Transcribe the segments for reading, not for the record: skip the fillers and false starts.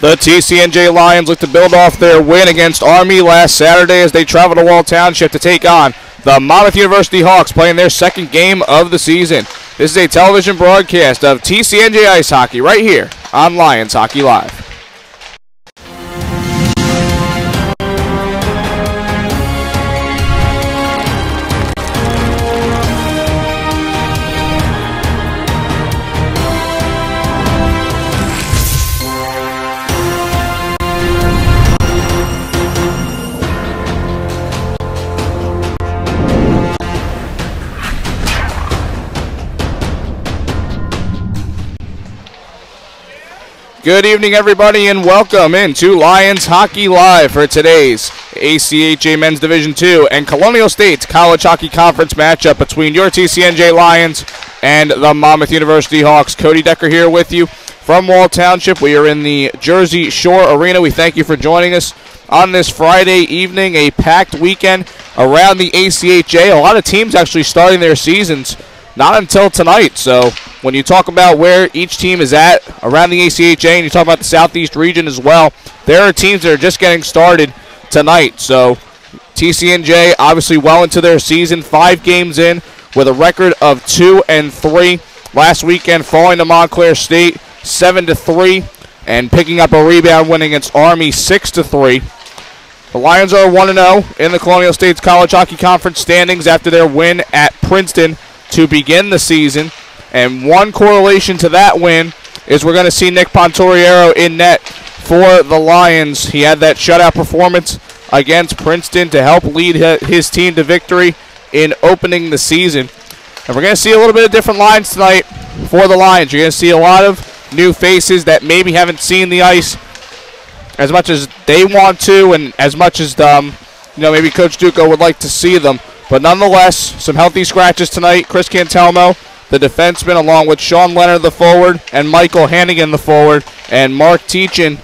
The TCNJ Lions look to build off their win against Army last Saturday as they travel to Wall Township to take on the Monmouth University Hawks, playing their second game of the season. This is a television broadcast of TCNJ Ice Hockey right here on Lions Hockey Live. Good evening, everybody, and welcome into Lions Hockey Live for today's ACHA Men's Division II and Colonial State's College Hockey Conference matchup between your TCNJ Lions and the Monmouth University Hawks. Cody Decker here with you from Wall Township. We are in the Jersey Shore Arena. We thank you for joining us on this Friday evening, a packed weekend around the ACHA. A lot of teams actually starting their seasons not until tonight, so when you talk about where each team is at around the ACHA and you talk about the Southeast region as well, there are teams that are just getting started tonight. So TCNJ obviously well into their season, 5 games in with a record of 2-3. Last weekend falling to Montclair State 7-3 and picking up a rebound win against Army 6-3. The Lions are 1-0 in the Colonial State's College Hockey Conference standings after their win at Princeton to begin the season. And one correlation to that win is we're going to see Nick Pontoriero in net for the Lions. He had that shutout performance against Princeton to help lead his team to victory in opening the season. And we're going to see a little bit of different lines tonight for the Lions. You're going to see a lot of new faces that maybe haven't seen the ice as much as they want to and as much as maybe Coach Duco would like to see them. But nonetheless, some healthy scratches tonight. Chris Cantelmo, the defenseman, along with Sean Leonard, the forward, and Michael Hannigan, the forward, and Mark Teachin,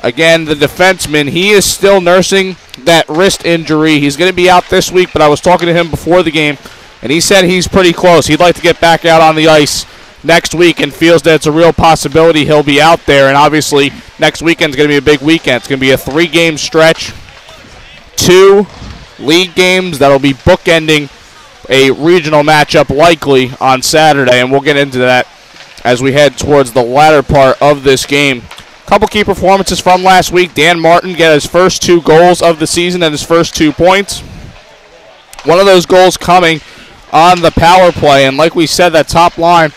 again, the defenseman. He is still nursing that wrist injury. He's going to be out this week, but I was talking to him before the game, and he said he's pretty close. He'd like to get back out on the ice next week and feels that it's a real possibility he'll be out there. And obviously, next weekend is going to be a big weekend. It's going to be a 3-game stretch, 2 league games that'll be bookending a regional matchup likely on Saturday, and we'll get into that as we head towards the latter part of this game. A couple key performances from last week. Dan Martin got his first 2 goals of the season and his first 2 points. One of those goals coming on the power play, and like we said, that top line,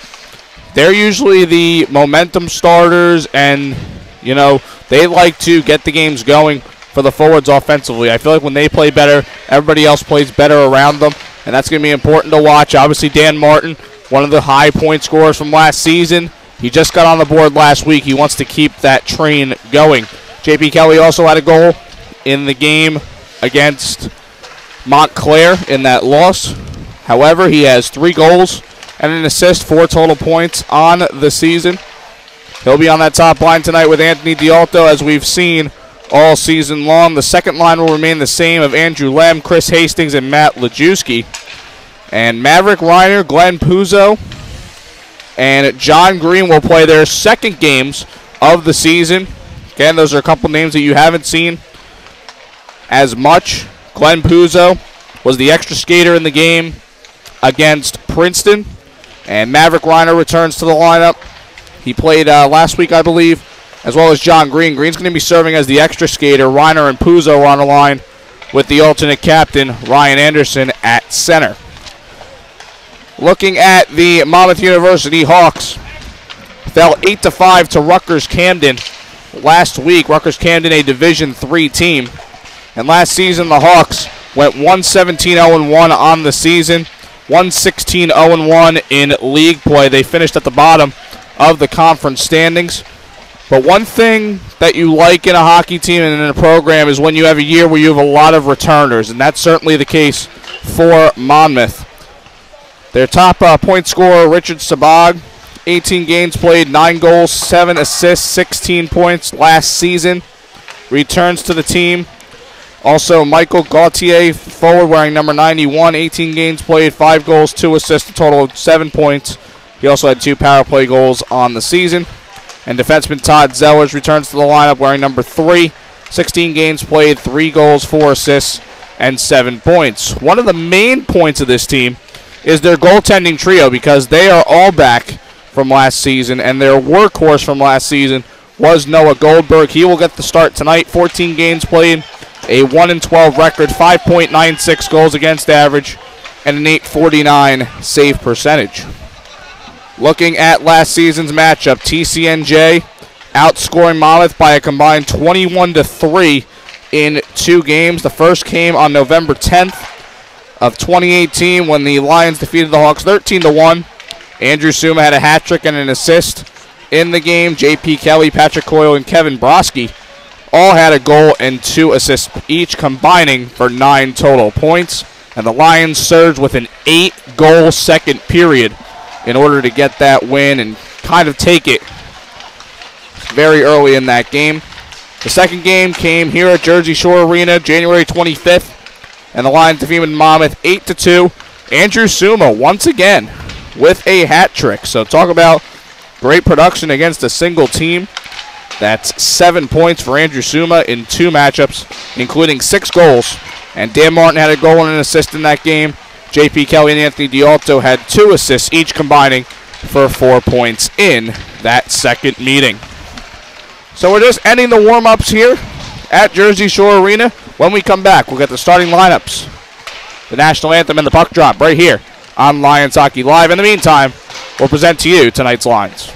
they're usually the momentum starters, and they like to get the games going for the forwards offensively. I feel like when they play better, everybody else plays better around them, and that's going to be important to watch. Obviously, Dan Martin, one of the high point scorers from last season. He just got on the board last week. He wants to keep that train going. J.P. Kelly also had a goal in the game against Montclair in that loss. However, he has 3 goals and an assist, 4 total points on the season. He'll be on that top line tonight with Anthony Dialto, as we've seen all season long. The second line will remain the same of Andrew Lem, Chris Hastings, and Matt Lajewski. And Maverick Reiner, Glenn Puzo, and John Green will play their second games of the season. Again, those are a couple names that you haven't seen as much. Glenn Puzo was the extra skater in the game against Princeton. And Maverick Reiner returns to the lineup. He played last week, I believe, as well as John Green. Green's going to be serving as the extra skater. Reiner and Puzo are on the line with the alternate captain, Ryan Anderson, at center. Looking at the Monmouth University Hawks, fell 8-5 to Rutgers Camden last week. Rutgers Camden, a Division III team. And last season, the Hawks went 1-17-0-1 on the season, 1-16-0-1 in league play. They finished at the bottom of the conference standings. But one thing that you like in a hockey team and in a program is when you have a year where you have a lot of returners, and that's certainly the case for Monmouth. Their top point scorer, Richard Sabag, 18 games played, 9 goals, 7 assists, 16 points last season, returns to the team. Also, Michael Gauthier, forward wearing number 91, 18 games played, 5 goals, 2 assists, a total of 7 points. He also had 2 power play goals on the season. And defenseman Todd Zellers returns to the lineup wearing number 3. 16 games played, 3 goals, 4 assists, and 7 points. One of the main points of this team is their goaltending trio because they are all back from last season, and their workhorse from last season was Noah Goldberg. He will get the start tonight. 14 games played, a 1-12 record, 5.96 goals against average, and an .849 save percentage. Looking at last season's matchup, TCNJ outscoring Monmouth by a combined 21-3 in 2 games. The first came on November 10th of 2018 when the Lions defeated the Hawks 13-1. Andrew Suma had a hat trick and an assist in the game. J.P. Kelly, Patrick Coyle, and Kevin Broski all had a goal and 2 assists each, combining for 9 total points. And the Lions surged with an 8-goal second period in order to get that win and kind of take it very early in that game. The second game came here at Jersey Shore Arena, January 25th, and the Lions defeated Monmouth 8-2. Andrew Suma once again with a hat trick. So talk about great production against a single team. That's 7 points for Andrew Suma in 2 matchups, including 6 goals. And Dan Martin had a goal and an assist in that game. J.P. Kelly and Anthony Dialto had 2 assists, each combining for 4 points in that second meeting. So we're just ending the warm-ups here at Jersey Shore Arena. When we come back, we'll get the starting lineups, the national anthem, and the puck drop right here on Lions Hockey Live. In the meantime, we'll present to you tonight's lines.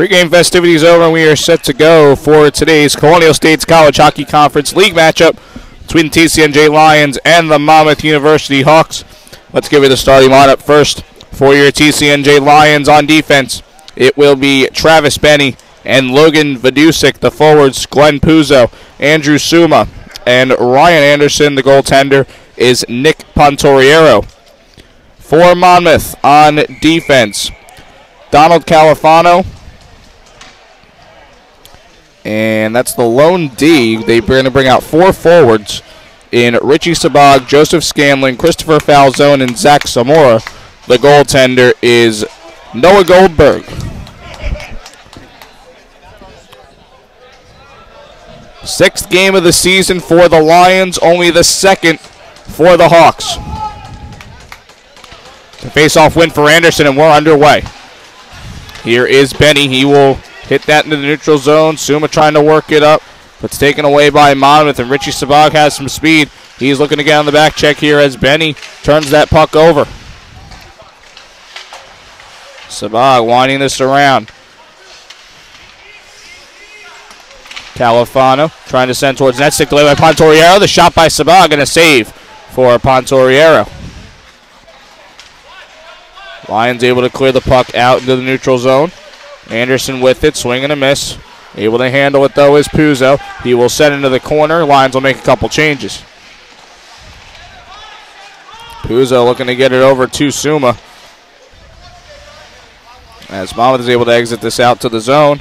Pregame festivities over, and we are set to go for today's Colonial States College Hockey Conference League matchup between TCNJ Lions and the Monmouth University Hawks. Let's give you the starting lineup first. For your TCNJ Lions on defense, it will be Travis Benny and Logan Vidusik, the forwards, Glenn Puzo, Andrew Suma, and Ryan Anderson. The goaltender is Nick Pontoriero. For Monmouth on defense, Donald Califano, and that's the lone D. They're going to bring out 4 forwards in Richie Sabag, Joseph Scanlon, Christopher Falzone, and Zach Zamora. The goaltender is Noah Goldberg. Sixth game of the season for the Lions, only the second for the Hawks. The face-off win for Anderson, and we're underway. Here is Benny. He will hit that into the neutral zone. Suma trying to work it up, but it's taken away by Monmouth, and Richie Sabag has some speed. He's looking to get on the back check here as Benny turns that puck over. Sabag winding this around. Califano trying to send towards net, stick away by Pontoriero. The shot by Sabag and a save for Pontoriero. Lions able to clear the puck out into the neutral zone. Anderson with it, swing and a miss. Able to handle it though is Puzo. He will send into the corner. Lions will make a couple changes. Puzo looking to get it over to Suma, as Monmouth is able to exit this out to the zone.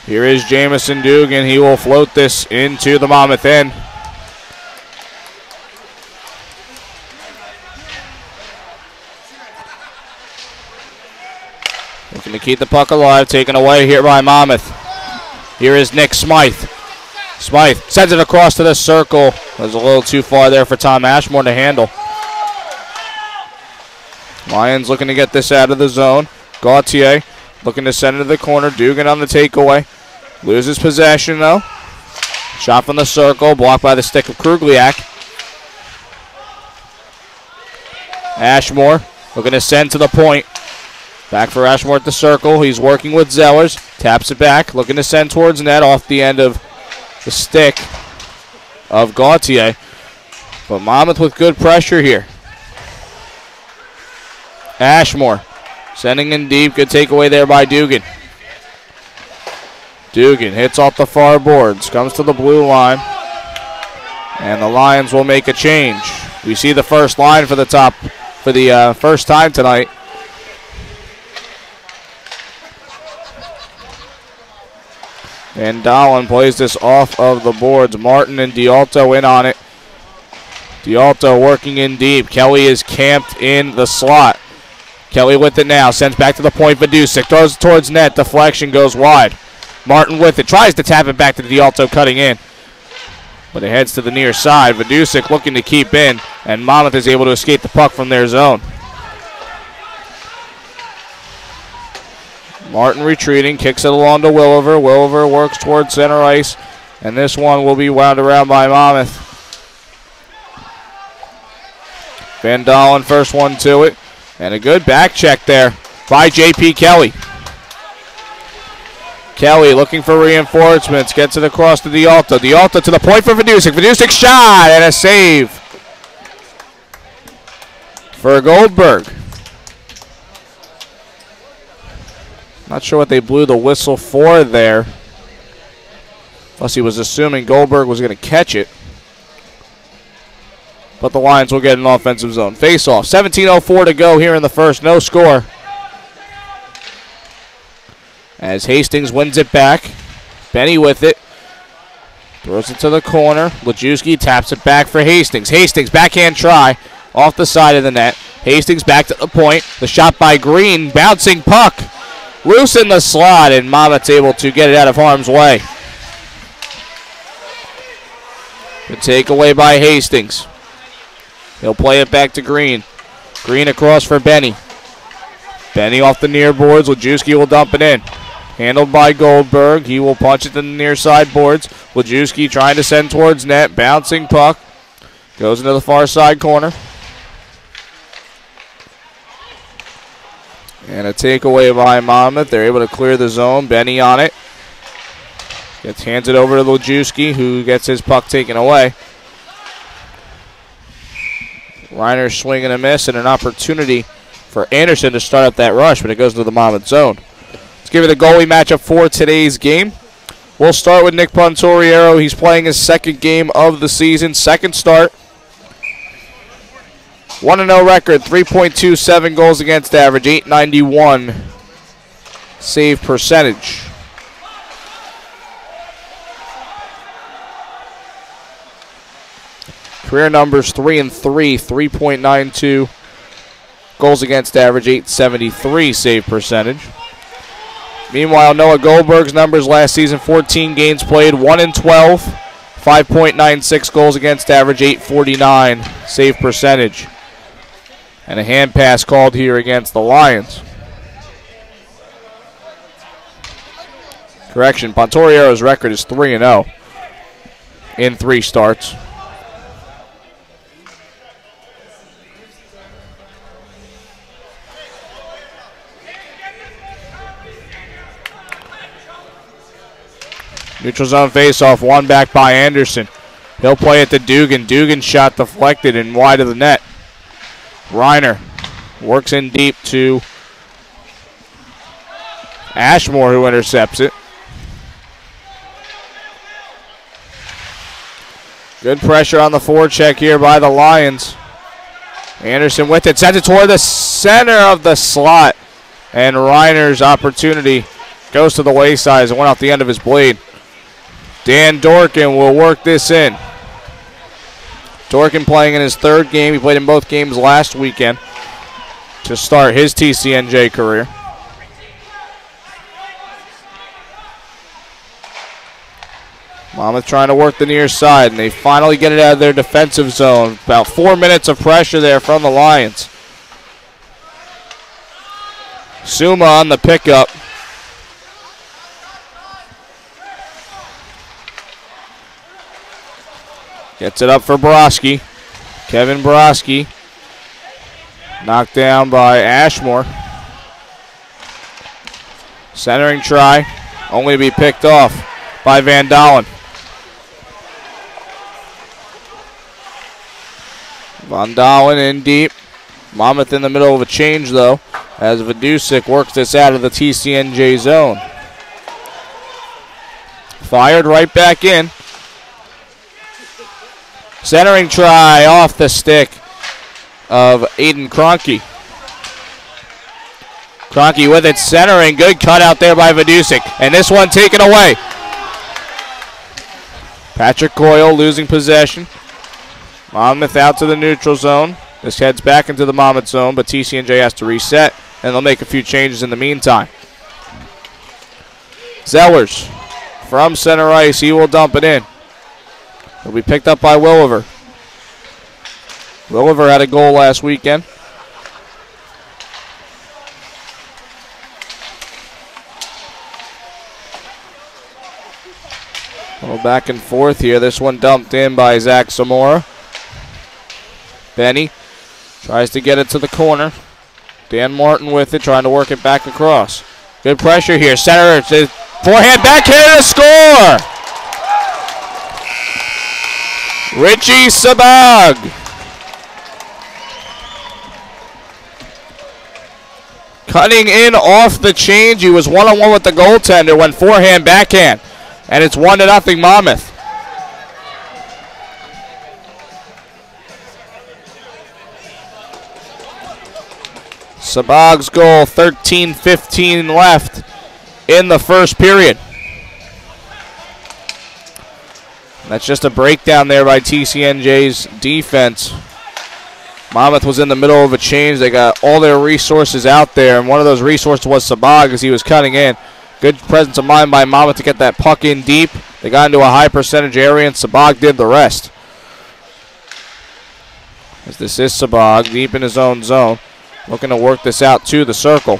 Here is Jamison Dugan. He will float this into the Monmouth end. Looking to keep the puck alive, taken away here by Monmouth. Here is Nick Smythe. Smythe sends it across to the circle. Was a little too far there for Tom Ashmore to handle. Lions looking to get this out of the zone. Gauthier looking to send it to the corner. Dugan on the takeaway. Loses possession though. Shot from the circle, blocked by the stick of Krugliak. Ashmore looking to send to the point. Back for Ashmore at the circle. He's working with Zellers. Taps it back, looking to send towards net off the end of the stick of Gauthier. But Monmouth with good pressure here. Ashmore sending in deep. Good takeaway there by Dugan. Dugan hits off the far boards. Comes to the blue line. And the Lions will make a change. We see the first line for the top for the first time tonight. And Dolan plays this off of the boards. Martin and Dialto in on it. Dialto working in deep. Kelly is camped in the slot. Kelly with it now. Sends back to the point. Vidusik throws it towards net. Deflection goes wide. Martin with it. Tries to tap it back to Dialto, cutting in. But it heads to the near side. Vidusik looking to keep in. And Monmouth is able to escape the puck from their zone. Martin retreating. Kicks it along to Williver. Williver works towards center ice. And this one will be wound around by Monmouth. Van Dalen first one to it. And a good back check there by J.P. Kelly. Kelly looking for reinforcements. Gets it across to Dialto. Dialto to the point for Vidusik. Vidusik shot and a save for Goldberg. Not sure what they blew the whistle for there. Plus he was assuming Goldberg was going to catch it. But the Lions will get an offensive zone. Face-off. 17:04 to go here in the first. No score. As Hastings wins it back. Benny with it. Throws it to the corner. Lajewski taps it back for Hastings. Hastings backhand try off the side of the net. Hastings back to the point. The shot by Green. Bouncing puck. Loose in the slot, and Monmouth's able to get it out of harm's way. The takeaway by Hastings. He'll play it back to Green. Green across for Benny. Benny off the near boards. Lajewski will dump it in. Handled by Goldberg. He will punch it to the near side boards. Lajewski trying to send towards net. Bouncing puck. Goes into the far side corner. And a takeaway by Monmouth. They're able to clear the zone. Benny on it. Hands it over to Lajewski, who gets his puck taken away. Reiner swing and a miss, and an opportunity for Anderson to start up that rush, but it goes to the Monmouth zone. Let's give you the goalie matchup for today's game. We'll start with Nick Pontoriero. He's playing his second game of the season, second start. 1-0 record, 3.27 goals against average, .891 save percentage. Career numbers 3 and 3, 3.92 goals against average, .873 save percentage. Meanwhile, Noah Goldberg's numbers last season, 14 games played, 1 and 12, 5.96 goals against average, .849 save percentage. And a hand pass called here against the Lions. Correction, Pontoriero's record is 3-0 in 3 starts. Neutral zone faceoff, one back by Anderson. He'll play it to Dugan. Dugan's shot deflected and wide of the net. Reiner works in deep to Ashmore, who intercepts it. Good pressure on the forecheck here by the Lions. Anderson with it, sends it toward the center of the slot. And Reiner's opportunity goes to the wayside as it went off the end of his blade. Dan Dorkin will work this in. Dorkin playing in his 3rd game. He played in both games last weekend to start his TCNJ career. Monmouth trying to work the near side, and they finally get it out of their defensive zone. About 4 minutes of pressure there from the Lions. Suma on the pickup. Gets it up for Borowski. Kevin Borowski. Knocked down by Ashmore. Centering try. Only to be picked off by Van Dalen. Van Dalen in deep. Monmouth in the middle of a change, though, as Vidusik works this out of the TCNJ zone. Fired right back in. Centering try off the stick of Aiden Kroenke. Kroenke with it, centering. Good cut out there by Vidusik. And this one taken away. Patrick Coyle losing possession. Monmouth out to the neutral zone. This heads back into the Monmouth zone, but TCNJ has to reset, and they'll make a few changes in the meantime. Zellers from center ice. He will dump it in. It'll be picked up by Williver. Williver had a goal last weekend. A little back and forth here. This one dumped in by Zach Zamora. Benny tries to get it to the corner. Dan Martin with it, trying to work it back across. Good pressure here. Center, forehand backhand to score! Richie Sabag. Cutting in off the change. He was one-on-one with the goaltender, went forehand backhand. And it's 1-0 Monmouth. Sabag's goal, 13:15 left in the first period. That's just a breakdown there by TCNJ's defense. Monmouth was in the middle of a change. They got all their resources out there, and one of those resources was Sabag as he was cutting in. Good presence of mind by Monmouth to get that puck in deep. They got into a high percentage area, and Sabag did the rest. As this is Sabag deep in his own zone, looking to work this out to the circle.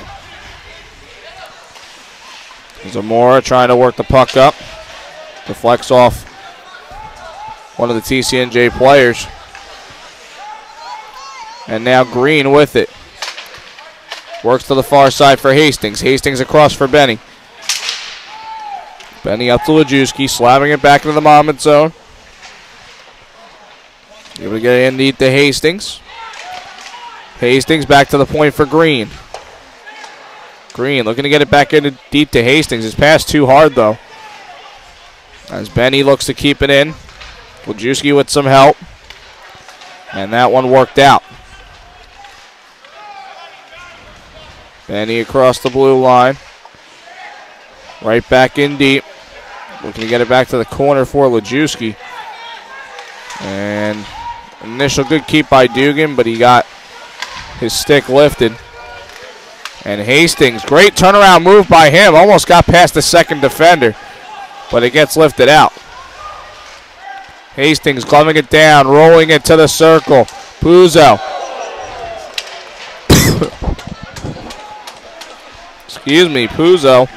Zamora trying to work the puck up. Deflects off one of the TCNJ players. And now Green with it. Works to the far side for Hastings. Hastings across for Benny. Benny up to Lajewski, slapping it back into the Monmouth zone. Able to get it in deep to Hastings. Hastings back to the point for Green. Green looking to get it back in deep to Hastings. His pass too hard though. As Benny looks to keep it in. Lajewski with some help. And that one worked out. Benny across the blue line. Right back in deep. Looking to get it back to the corner for Lajewski. And initial good keep by Dugan, but he got his stick lifted. And Hastings, great turnaround move by him. Almost got past the second defender, but it gets lifted out. Hastings gloving it down, rolling it to the circle. Puzo. Excuse me, Puzo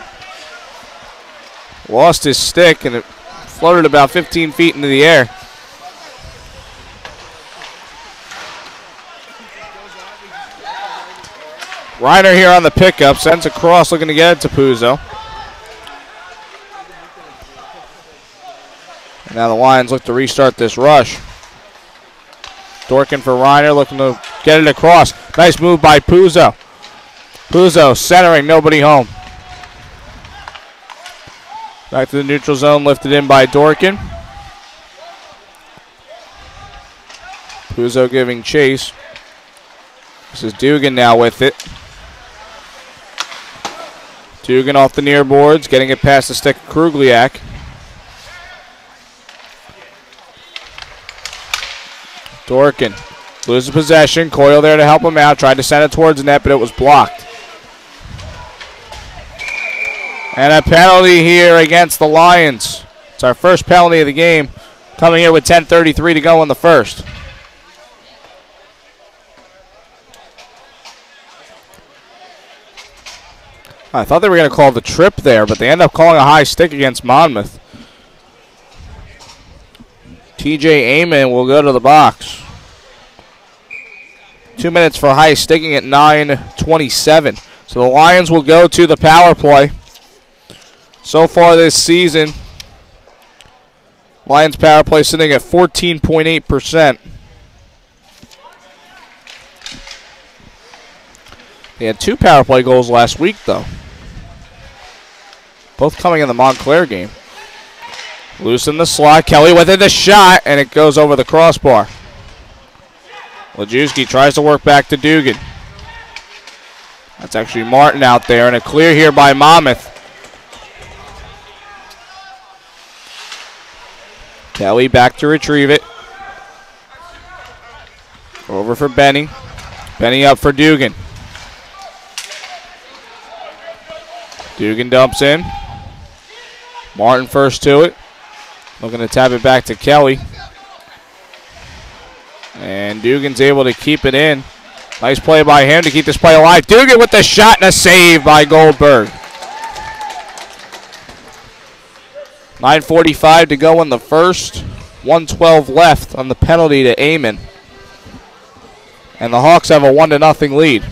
lost his stick and it floated about 15 feet into the air. Reiner here on the pickup, sends a cross looking to get it to Puzo. And now the Lions look to restart this rush. Dorkin for Reiner looking to get it across. Nice move by Puzo. Puzo centering, nobody home. Back to the neutral zone, lifted in by Dorkin. Puzo giving chase. This is Dugan now with it. Dugan off the near boards, getting it past the stick of Krugliak. Dorkin loses possession. Coyle there to help him out. Tried to send it towards the net, but it was blocked. And a penalty here against the Lions. It's our first penalty of the game, coming here with 10:33 to go in the first. I thought they were going to call the trip there, but they end up calling a high stick against Monmouth. TJ Amon will go to the box. 2 minutes for high sticking at 9:27. So the Lions will go to the power play. So far this season, Lions power play sitting at 14.8%. They had 2 power play goals last week, though. Both coming in the Montclair game. Loose in the slot. Kelly with it, the shot, and it goes over the crossbar. Lajewski tries to work back to Dugan. That's actually Martin out there, and a clear here by Monmouth. Kelly back to retrieve it. Over for Benny. Benny up for Dugan. Dugan dumps in. Martin first to it. Looking to tap it back to Kelly. And Dugan's able to keep it in. Nice play by him to keep this play alive. Dugan with the shot and a save by Goldberg. 9:45 to go in the first. 1:12 left on the penalty to Amon. And the Hawks have a 1-0 lead.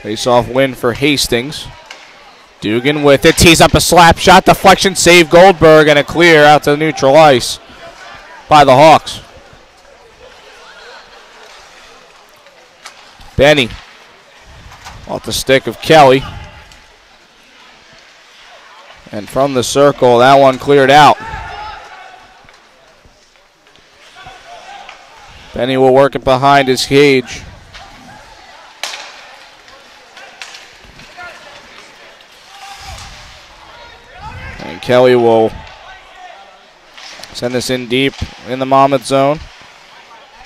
Face-off win for Hastings. Dugan with it, tees up a slap shot, deflection, save Goldberg, and a clear out to neutral ice by the Hawks. Benny off the stick of Kelly. And from the circle, that one cleared out. Benny will work it behind his cage. And Kelly will send this in deep in the Monmouth zone.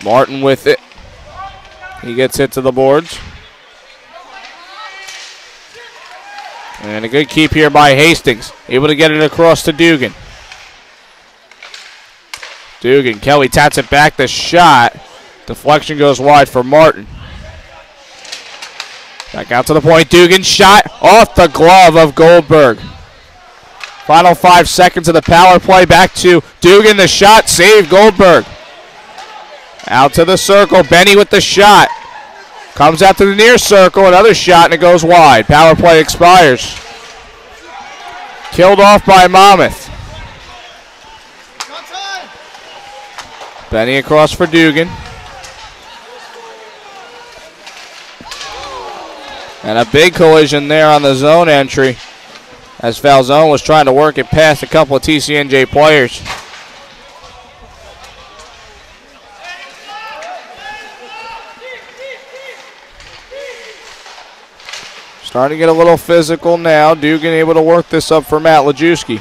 Martin with it. He gets hit to the boards. And a good keep here by Hastings. Able to get it across to Dugan. Dugan, Kelly taps it back. The shot. Deflection goes wide for Martin. Back out to the point. Dugan shot off the glove of Goldberg. Final 5 seconds of the power play. Back to Dugan. The shot. Save Goldberg. Out to the circle. Benny with the shot. Comes out to the near circle. Another shot, and it goes wide. Power play expires. Killed off by Monmouth. Benny across for Dugan. And a big collision there on the zone entry as Falzone was trying to work it past a couple of TCNJ players. Starting to get a little physical now. Dugan able to work this up for Matt Lajewski.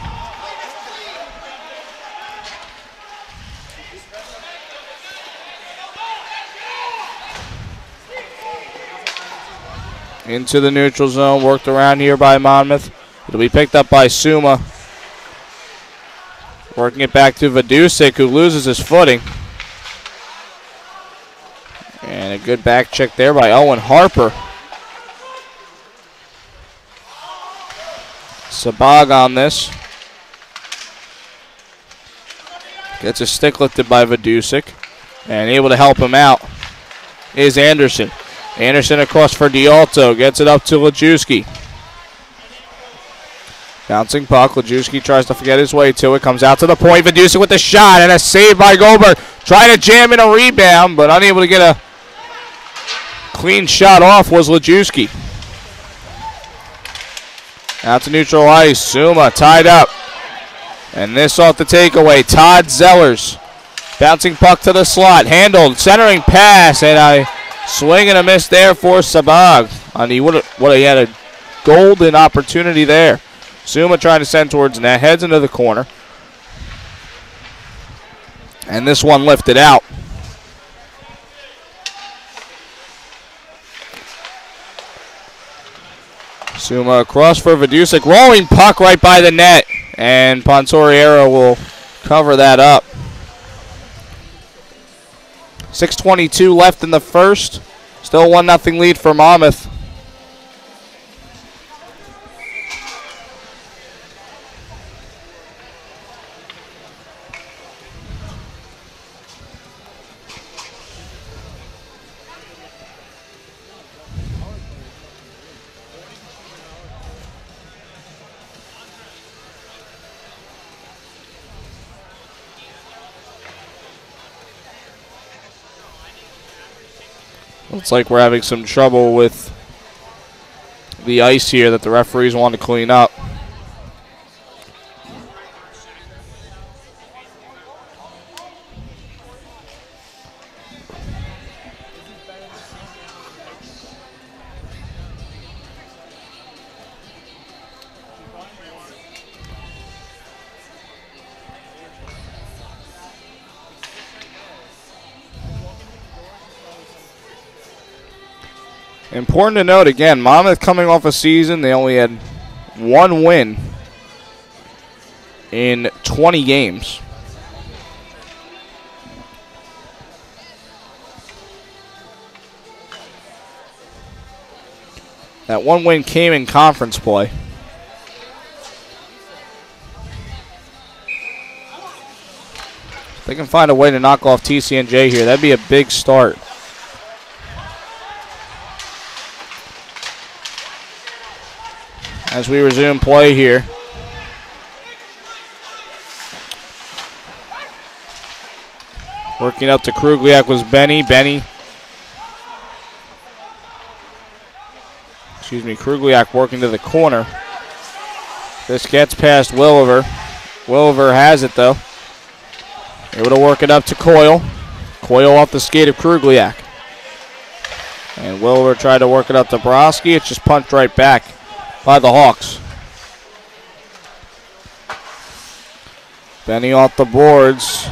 Into the neutral zone, worked around here by Monmouth. It'll be picked up by Suma. Working it back to Vidusik, who loses his footing. And a good back check there by Owen Harper. Sabag on this. Gets a stick lifted by Vidusik. And able to help him out is Anderson. Anderson across for Dialto. Gets it up to Lajewski. Bouncing puck. Lajewski tries to get his way to it. Comes out to the point. Vidusik with the shot. And a save by Goldberg. Trying to jam in a rebound, but unable to get a clean shot off was Lajewski. Out to neutral ice. Suma tied up. And this off the takeaway. Todd Zellers. Bouncing puck to the slot. Handled. Centering pass. And a swing and a miss there for Sabag. And he had a golden opportunity there. Suma trying to send towards net. Heads into the corner. And this one lifted out. Suma across for Vidusik. Rolling puck right by the net. And Pontoriero will cover that up. 6:22 left in the first. Still 1-0 lead for Monmouth. Looks like we're having some trouble with the ice here that the referees want to clean up. Important to note again, Monmouth coming off a season, they only had one win in 20 games. That one win came in conference play. If they can find a way to knock off TCNJ here, that'd be a big start. As we resume play here. Working up to Krugliak was Benny. Krugliak working to the corner. This gets past Williver. Williver has it though. Able to work it up to Coyle. Coyle off the skate of Krugliak. And Williver tried to work it up to Broski. It's just punched right back by the Hawks. Benny off the boards.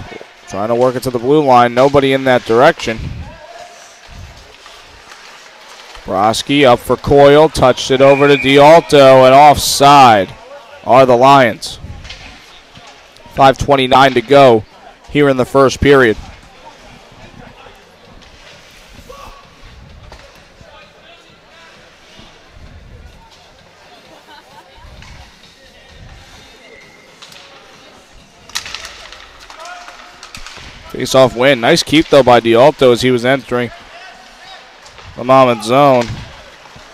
Trying to work it to the blue line. Nobody in that direction. Broski up for Coyle. Touched it over to Dialto. And offside are the Lions. 5:29 to go here in the first period. Face-off win. Nice keep, though, by D'Alto as he was entering the Monmouth zone.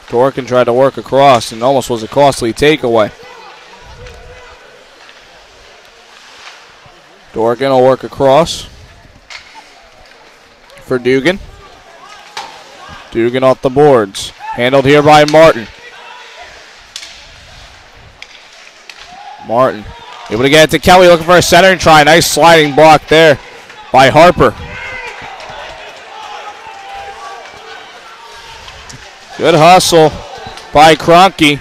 Dorkin tried to work across and almost was a costly takeaway. Dorkin will work across for Dugan. Dugan off the boards. Handled here by Martin. Martin able to get it to Kelly, looking for a center and try. Nice sliding block there by Harper. Good hustle by Kroenke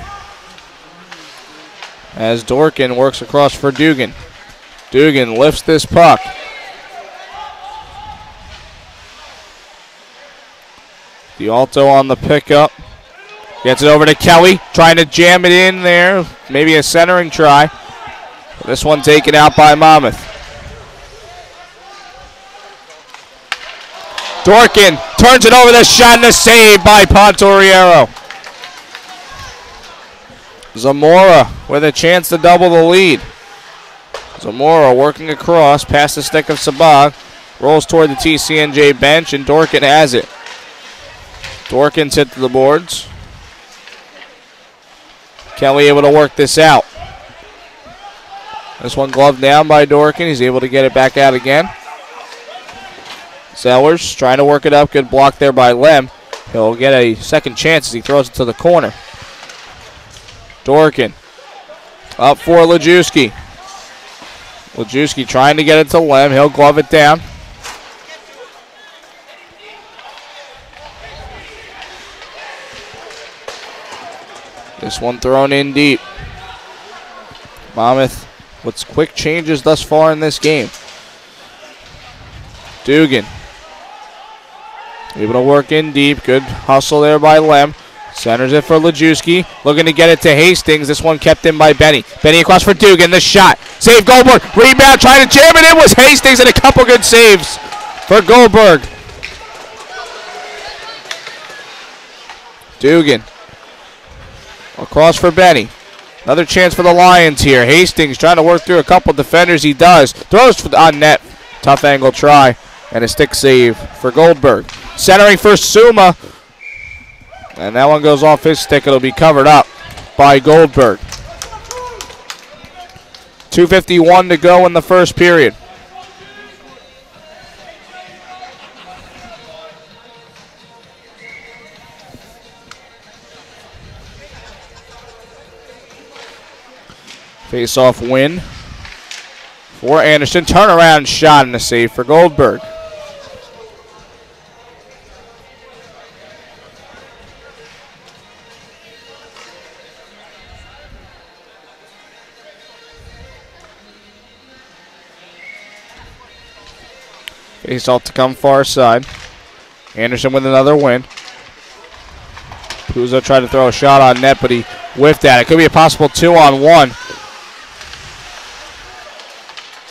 as Dorkin works across for Dugan. Dugan lifts this puck. D'Alto on the pickup. Gets it over to Kelly, trying to jam it in there. Maybe a centering try. This one taken out by Monmouth. Dorkin turns it over, the shot and the save by Pontoriero. Zamora with a chance to double the lead. Zamora working across past the stick of Sabag. Rolls toward the TCNJ bench, and Dorkin has it. Dorkin's hit to the boards. Kelly able to work this out. This one gloved down by Dorkin. He's able to get it back out again. Sellers trying to work it up. Good block there by Lem. He'll get a second chance as he throws it to the corner. Dorkin up for Lajewski. Lajewski trying to get it to Lem. He'll glove it down. This one thrown in deep. Monmouth with quick changes thus far in this game. Dugan able to work in deep. Good hustle there by Lem. Centers it for Lajewski. Looking to get it to Hastings. This one kept in by Benny. Benny across for Dugan. The shot. Save Goldberg. Rebound. Trying to jam it in was Hastings, and a couple good saves for Goldberg. Dugan across for Benny. Another chance for the Lions here. Hastings trying to work through a couple defenders. He does. Throws on net. Tough angle try. And a stick save for Goldberg. Centering for Suma. And that one goes off his stick. It'll be covered up by Goldberg. 2:51 to go in the first period. Face-off win for Anderson. Turnaround shot and a save for Goldberg. Face-off to come far side. Anderson with another win. Puzo tried to throw a shot on net, but he whiffed at it. Could be a possible 2-on-1.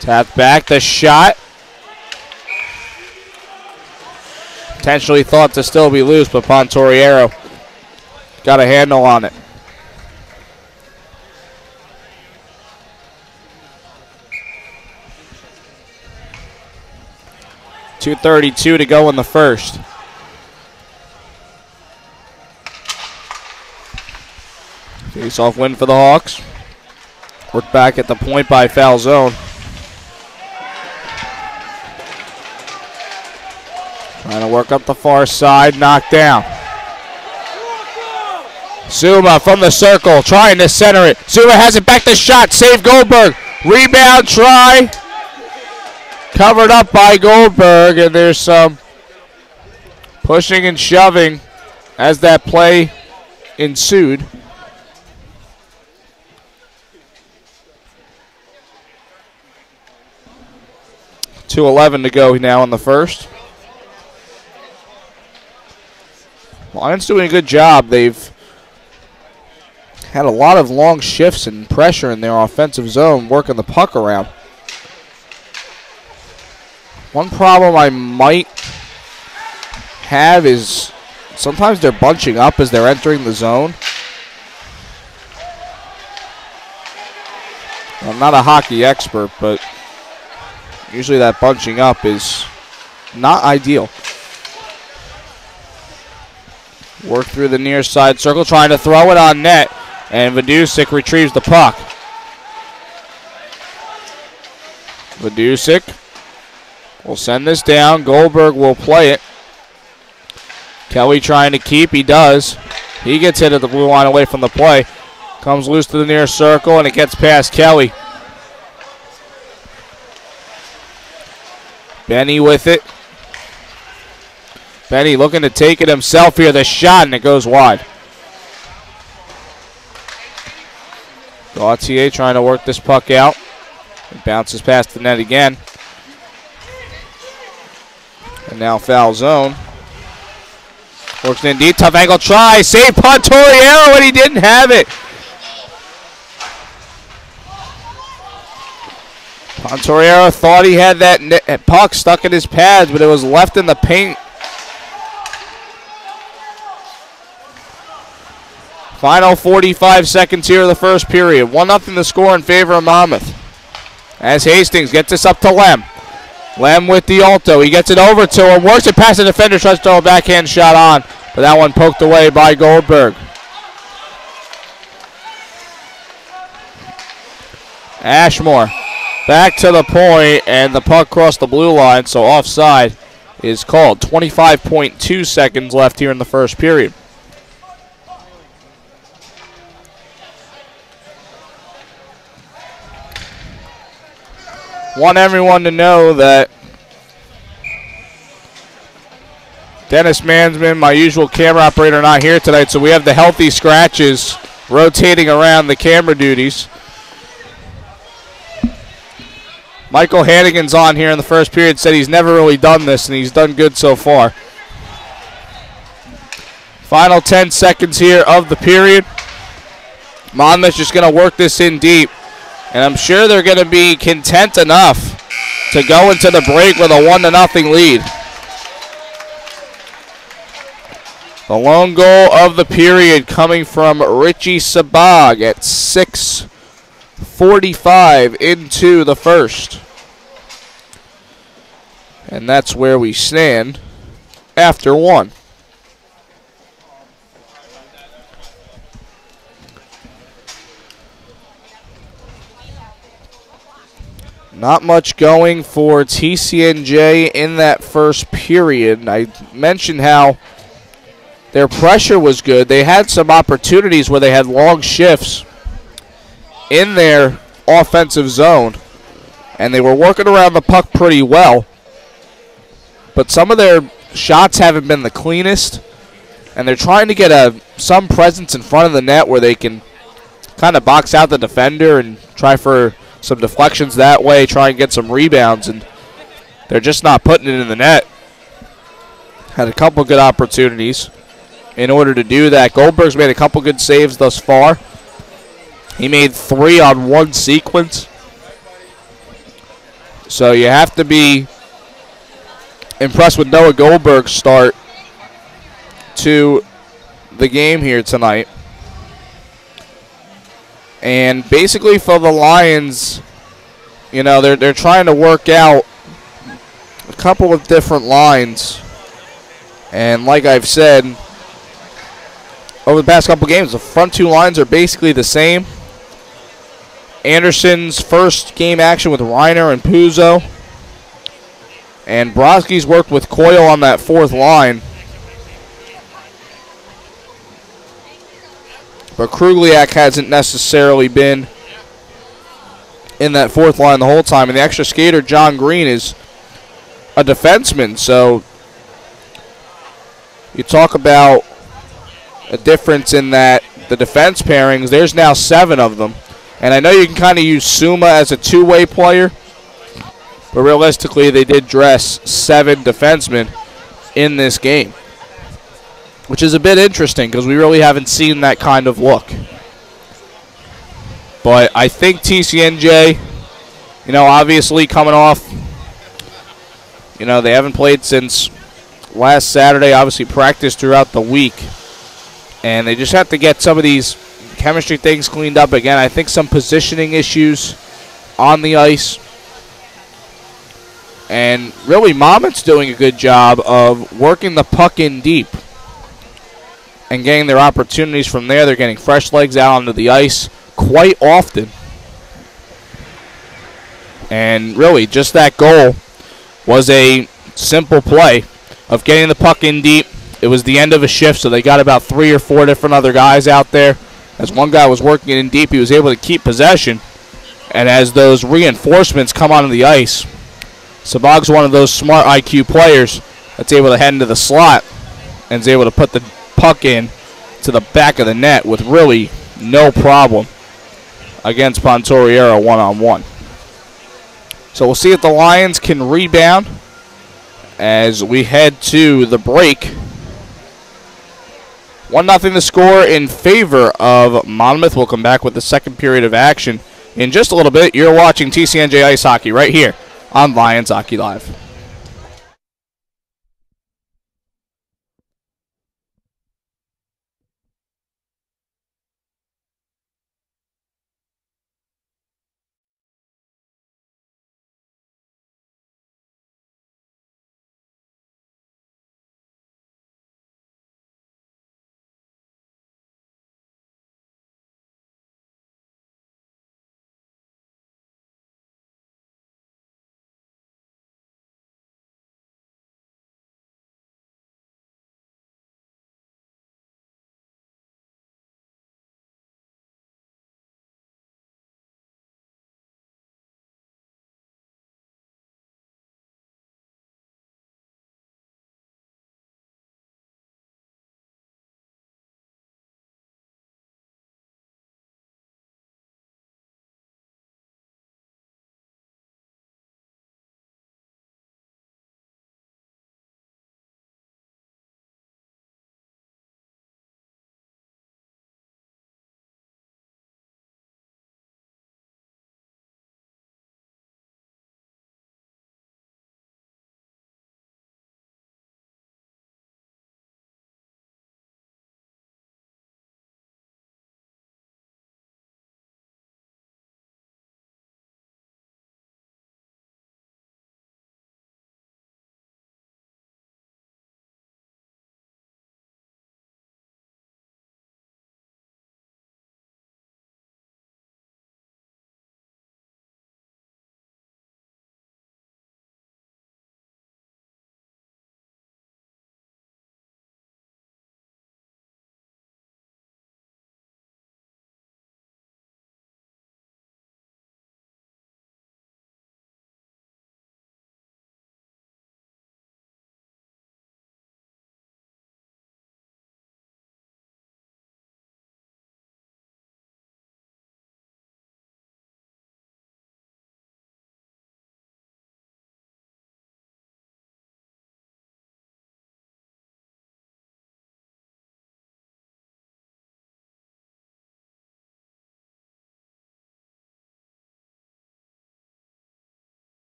Tapped back, the shot. Potentially thought to still be loose, but Pontoriero got a handle on it. .232 to go in the first. Face-off win for the Hawks. Worked back at the point by Falzone. Trying to work up the far side, knocked down. Suma from the circle, trying to center it. Suma has it back to shot, save Goldberg. Rebound try. Covered up by Goldberg, and there's some pushing and shoving as that play ensued. .211 to go now in the first. Lions doing a good job. They've had a lot of long shifts and pressure in their offensive zone, working the puck around. One problem I might have is sometimes they're bunching up as they're entering the zone. I'm not a hockey expert, but Usually that bunching up is not ideal. Work through the near side circle, trying to throw it on net, and Vidusic retrieves the puck. Vidusic will send this down. Goldberg will play it. Kelly trying to keep. He does. He gets hit at the blue line away from the play. Comes loose to the near circle, and it gets past Kelly. Benny with it. Benny looking to take it himself here. The shot, and it goes wide. Gauthier trying to work this puck out. It bounces past the net again. And now foul zone. Works in deep, tough angle try. Save Pontoriero, and he didn't have it. Pontoriero thought he had that puck stuck in his pads, but it was left in the paint. Final 45 seconds here of the first period. 1-0 the score in favor of Monmouth. As Hastings gets this up to Lem. Lem with the Alto. He gets it over to him. Works it past the defender. Tries to throw a backhand shot on. But that one poked away by Goldberg. Ashmore back to the point. And the puck crossed the blue line. So offside is called. 25.2 seconds left here in the first period. Want everyone to know that Dennis Mansman, my usual camera operator, not here tonight, so we have the healthy scratches rotating around the camera duties. Michael Hannigan's on here in the first period, said he's never really done this, and he's done good so far. Final 10 seconds here of the period. Monmouth's just going to work this in deep. And I'm sure they're going to be content enough to go into the break with a 1-0 lead. The lone goal of the period coming from Richie Sabag at 6:45 into the first. And that's where we stand after one. Not much going for TCNJ in that first period. I mentioned how their pressure was good. They had some opportunities where they had long shifts in their offensive zone, and they were working around the puck pretty well. But some of their shots haven't been the cleanest, and they're trying to get some presence in front of the net where they can kind of box out the defender and try for some deflections that way, try and get some rebounds, and they're just not putting it in the net. Had a couple good opportunities in order to do that. Goldberg's made a couple good saves thus far. He made 3 on one sequence. So you have to be impressed with Noah Goldberg's start to the game here tonight. And basically for the Lions, you know, they're trying to work out a couple of different lines. And like I've said, over the past couple games, the front two lines are basically the same. Anderson's first game action with Reiner and Puzo. And Brodsky's worked with Coyle on that fourth line. But Krugliak hasn't necessarily been in that fourth line the whole time. And the extra skater, John Green, is a defenseman. So you talk about a difference in that the defense pairings, there's now 7 of them. And I know you can kind of use Suma as a two-way player, but realistically they did dress 7 defensemen in this game, which is a bit interesting because we really haven't seen that kind of look. But I think TCNJ, you know, obviously coming off, you know, they haven't played since last Saturday, obviously practiced throughout the week. And they just have to get some of these chemistry things cleaned up again. I think some positioning issues on the ice. And really, Monmouth's doing a good job of working the puck in deep and getting their opportunities from there. They're getting fresh legs out onto the ice quite often. And really, just that goal was a simple play of getting the puck in deep. It was the end of a shift, so they got about 3 or 4 different other guys out there. As one guy was working it in deep, he was able to keep possession. And as those reinforcements come onto the ice, Sabag's one of those smart IQ players that's able to head into the slot and is able to put the puck in to the back of the net with really no problem against Pontoriero one-on-one. So we'll see if the Lions can rebound as we head to the break. 1-0 the score in favor of Monmouth. We'll come back with the second period of action in just a little bit. You're watching TCNJ Ice Hockey right here on Lions Hockey Live.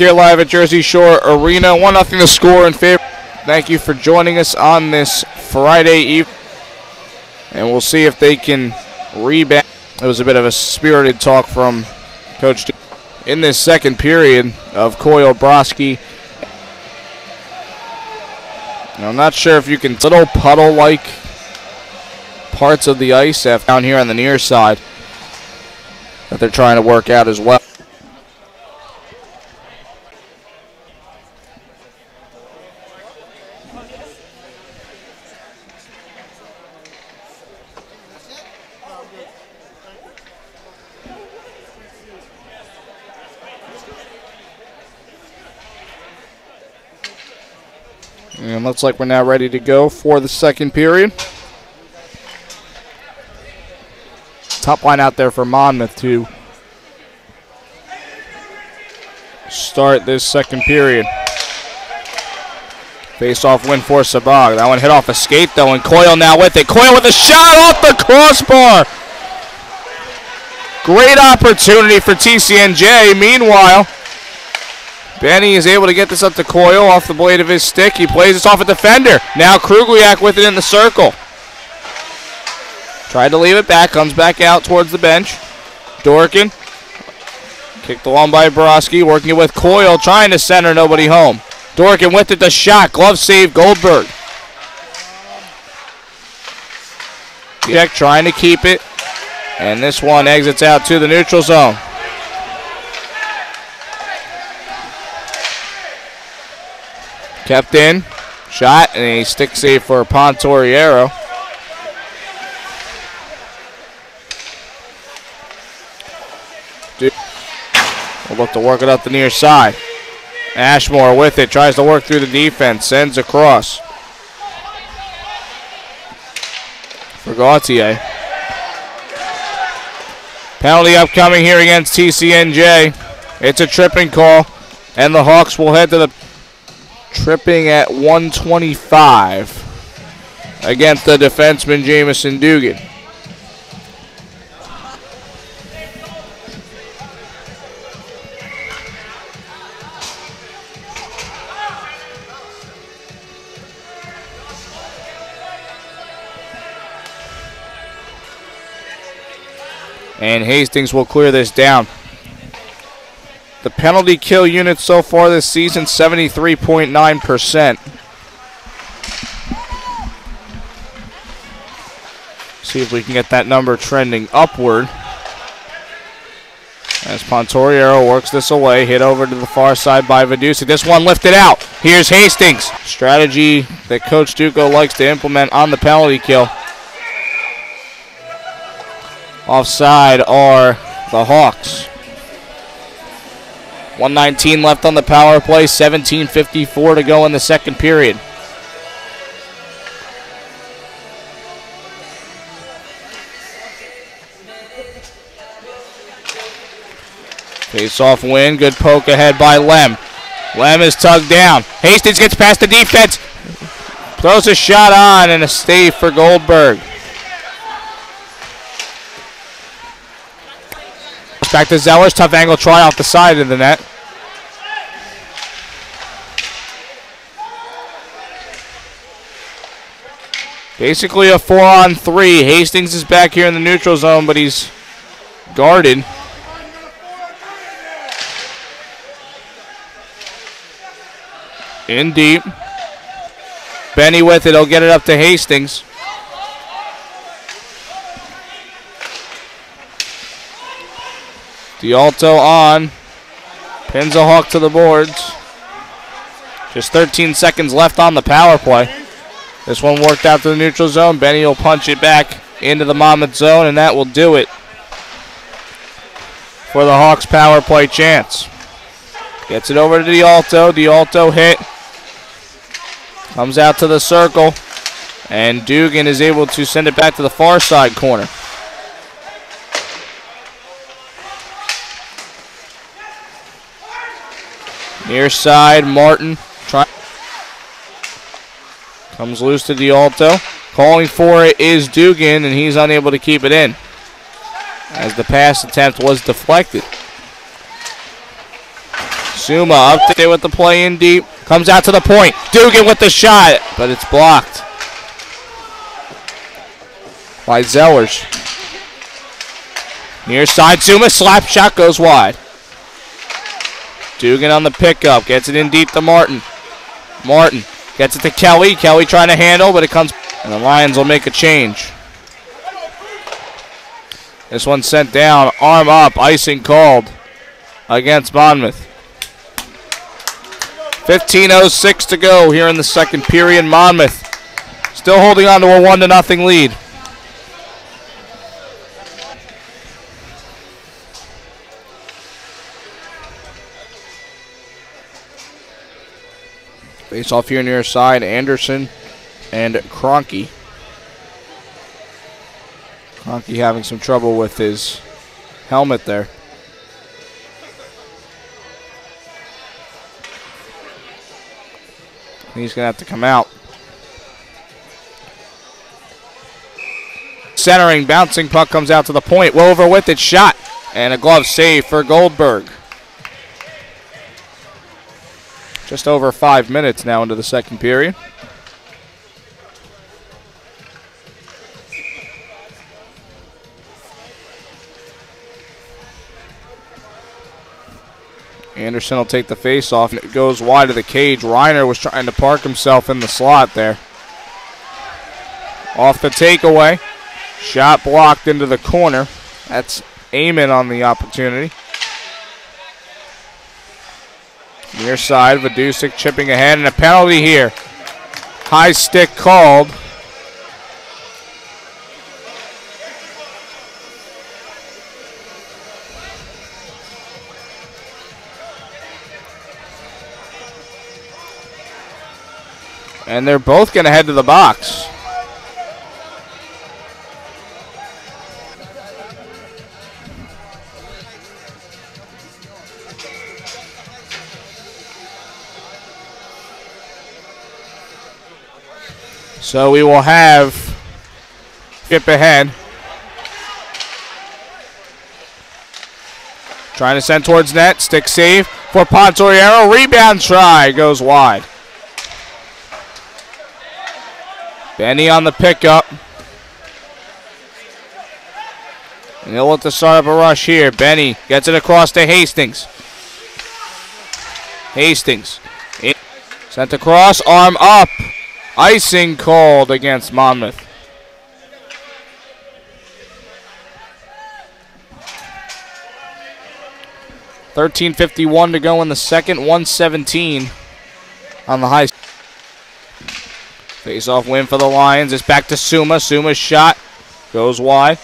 here live at Jersey Shore Arena. 1-0 to score in favor. Thank you for joining us on this Friday evening. And we'll see if they can rebound. It was a bit of a spirited talk from Coach Duke in this second period of Coyle Broski. I'm not sure if you can little puddle-like parts of the ice down here on the near side that they're trying to work out as well. And looks like we're now ready to go for the second period. Top line out there for Monmouth to start this second period. Face-off win for Sabag. That one hit off a skate, though, and Coyle now with it. Coyle with a shot off the crossbar. Great opportunity for TCNJ. Meanwhile, Benny is able to get this up to Coyle off the blade of his stick. He plays this off a defender. Now Krugliak with it in the circle. Tried to leave it back, comes back out towards the bench. Dorkin, kicked along by Broski, working it with Coyle, trying to center, nobody home. Dorkin with it, the shot, glove save, Goldberg. Jack trying to keep it, and this one exits out to the neutral zone. Kept in, shot, and a stick save for Pontoriero. We'll look to work it up the near side. Ashmore with it, tries to work through the defense, sends across for Gautier. Penalty upcoming here against TCNJ. It's a tripping call, and the Hawks will head to the tripping at 125 against the defenseman Jamison Dugan. And Hastings will clear this down. The penalty kill unit so far this season, 73.9%. See if we can get that number trending upward. As Pontoriero works this away, hit over to the far side by Vidusi. This one lifted out. Here's Hastings. Strategy that Coach Duco likes to implement on the penalty kill. Offside are the Hawks. 1:19 left on the power play, 17:54 to go in the second period. Face-off win, good poke ahead by Lem. Lem is tugged down. Hastings gets past the defense. Throws a shot on and a stay for Goldberg. Back to Zellers, tough angle try off the side of the net. Basically a 4-on-3. Hastings is back here in the neutral zone, but he's guarded. In deep. Benny with it, he'll get it up to Hastings. D'Alto on, pins a Hawk to the boards. Just 13 seconds left on the power play. This one worked out to the neutral zone. Benny will punch it back into the Monmouth zone, and that will do it for the Hawks' power play chance. Gets it over to D'Alto. D'Alto hit. Comes out to the circle, and Dugan is able to send it back to the far side corner. Near side, Martin comes loose to D'Alto. Calling for it is Dugan, and he's unable to keep it in as the pass attempt was deflected. Suma up there with the play in deep. Comes out to the point. Dugan with the shot, but it's blocked by Zellers. Near side, Suma slap shot goes wide. Dugan on the pickup, gets it in deep to Martin. Martin gets it to Kelly. Kelly trying to handle, but it comes. And the Lions will make a change. This one sent down, arm up, icing called against Monmouth. 15:06 to go here in the second period. Monmouth still holding on to a 1-0 lead. Face off here near side, Anderson and Kroenke. Kroenke having some trouble with his helmet there. He's going to have to come out. Centering, bouncing puck comes out to the point. Wover with it, shot. And a glove save for Goldberg. Just over 5 minutes now into the second period. Anderson will take the face off, and it goes wide of the cage. Reiner was trying to park himself in the slot there. Off the takeaway. Shot blocked into the corner. That's Amon on the opportunity. Near side, Vidusik chipping ahead, and a penalty here. High stick called. And they're both going to head to the box. So we will have skip ahead. Trying to send towards net. Stick save for Pontoriero. Rebound try. Goes wide. Benny on the pickup. And he'll look to start up a rush here. Benny gets it across to Hastings. Hastings. Sent across. Arm up. Icing called against Monmouth. $13:51 to go in the second. 1:17 on the high. Face-off win for the Lions. It's back to Suma. Suma's shot goes wide.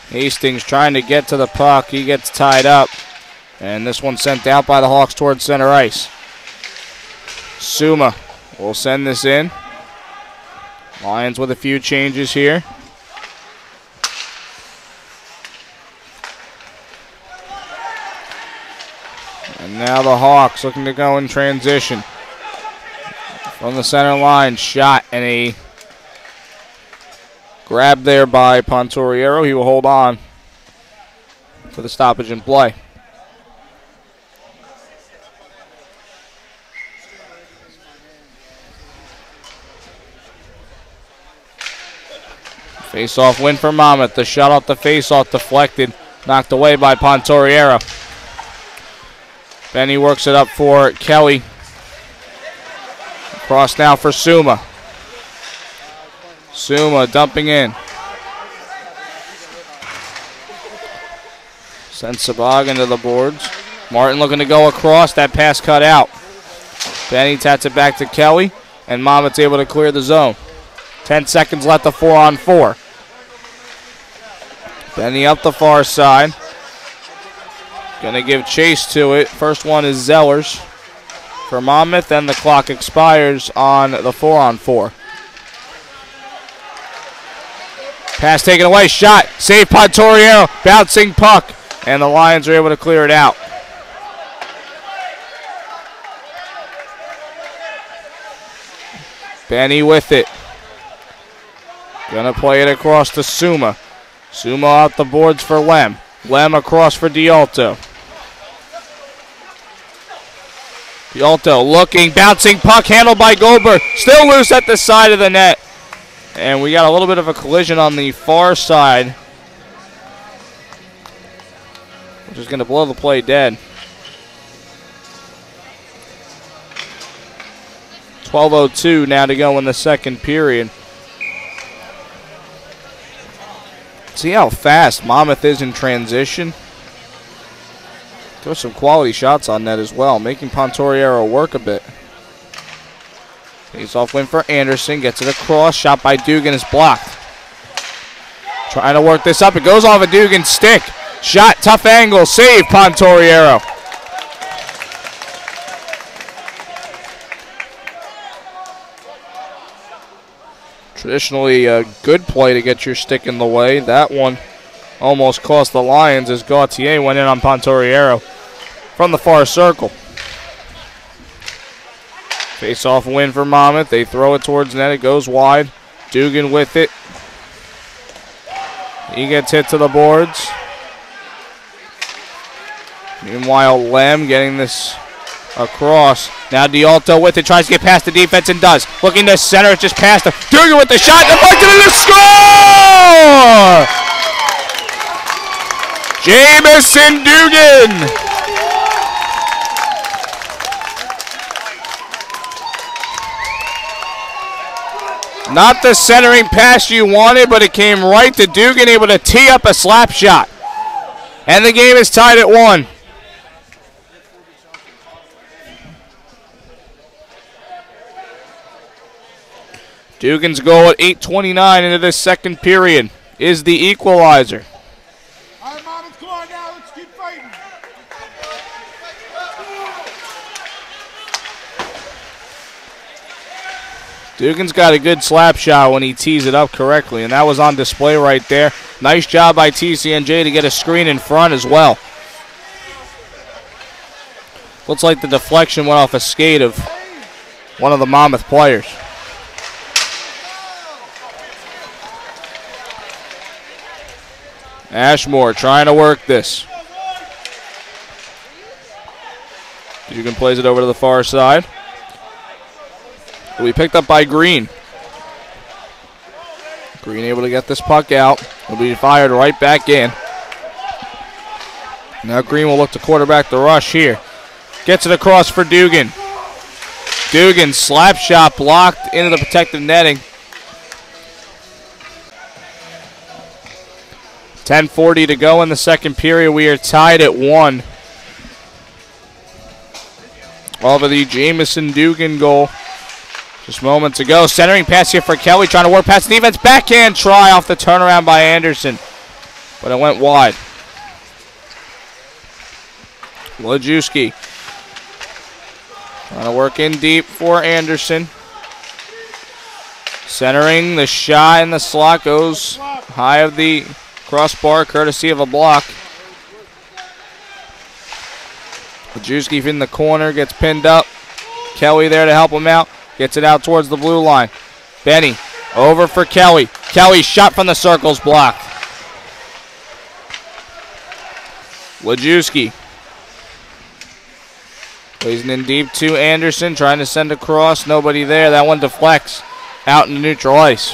Hastings trying to get to the puck. He gets tied up. And this one sent out by the Hawks towards center ice. Suma will send this in. Lions with a few changes here. And now the Hawks looking to go in transition. From the center line, shot and a grab there by Pontoriero. He will hold on for the stoppage in play. Face-off win for Monmouth. The shot off the face-off deflected. Knocked away by Pontoriero. Benny works it up for Kelly. Cross now for Suma. Suma dumping in. Sends Sabag into the boards. Martin looking to go across. That pass cut out. Benny tats it back to Kelly. And Monmouth's able to clear the zone. 10 seconds left to 4-on-4. Benny up the far side. Gonna give chase to it. First one is Zellers for Monmouth, and the clock expires on the 4-on-4. Pass taken away, shot, save Pontoriero, bouncing puck, and the Lions are able to clear it out. Benny with it. Gonna play it across to Suma. Sumo out the boards for Lem. Lem across for D'Alto. D'Alto looking, bouncing puck handled by Goldberg. Still loose at the side of the net. And we got a little bit of a collision on the far side, which is going to blow the play dead. 12:02 now to go in the second period. See how fast Monmouth is in transition. There were some quality shots on net as well, making Pontoriero work a bit. Face off win for Anderson, gets it across, shot by Dugan is blocked. Trying to work this up, it goes off a Dugan stick. Shot, tough angle, save Pontoriero. Traditionally a good play to get your stick in the way. That one almost cost the Lions as Gauthier went in on Pontoriero from the far circle. Face-off win for Monmouth. They throw it towards net. It goes wide. Dugan with it. He gets hit to the boards. Meanwhile, Lem getting this across. Now D'Alto with it. Tries to get past the defense and does. Looking to center. It's just past him. Dugan with the shot. Deflected and a score! Jamison Dugan. Not the centering pass you wanted, but it came right to Dugan, able to tee up a slap shot. And the game is tied at 1. Dugan's goal at 8:29 into the second period is the equalizer. All right, Monmouth, come on now. Let's keep fighting. Dugan's got a good slap shot when he tees it up correctly, and that was on display right there. Nice job by TCNJ to get a screen in front as well. Looks like the deflection went off a skate of one of the Monmouth players. Ashmore trying to work this. Dugan plays it over to the far side. Will be picked up by Green. Green able to get this puck out. Will be fired right back in. Now Green will look to quarterback the rush here. Gets it across for Dugan. Dugan slap shot blocked into the protective netting. 10:40 to go in the second period. We are tied at 1. Over the Jamison Dugan goal just moments ago. Centering pass here for Kelly, trying to work past the defense. Backhand try off the turnaround by Anderson, but it went wide. Lajewski trying to work in deep for Anderson. Centering, the shot and the slot goes high of the crossbar, courtesy of a block. Lajewski in the corner, gets pinned up. Kelly there to help him out. Gets it out towards the blue line. Benny over for Kelly. Kelly shot from the circles blocked. Lajewski plays it in deep to Anderson, trying to send across. Nobody there. That one deflects out into neutral ice.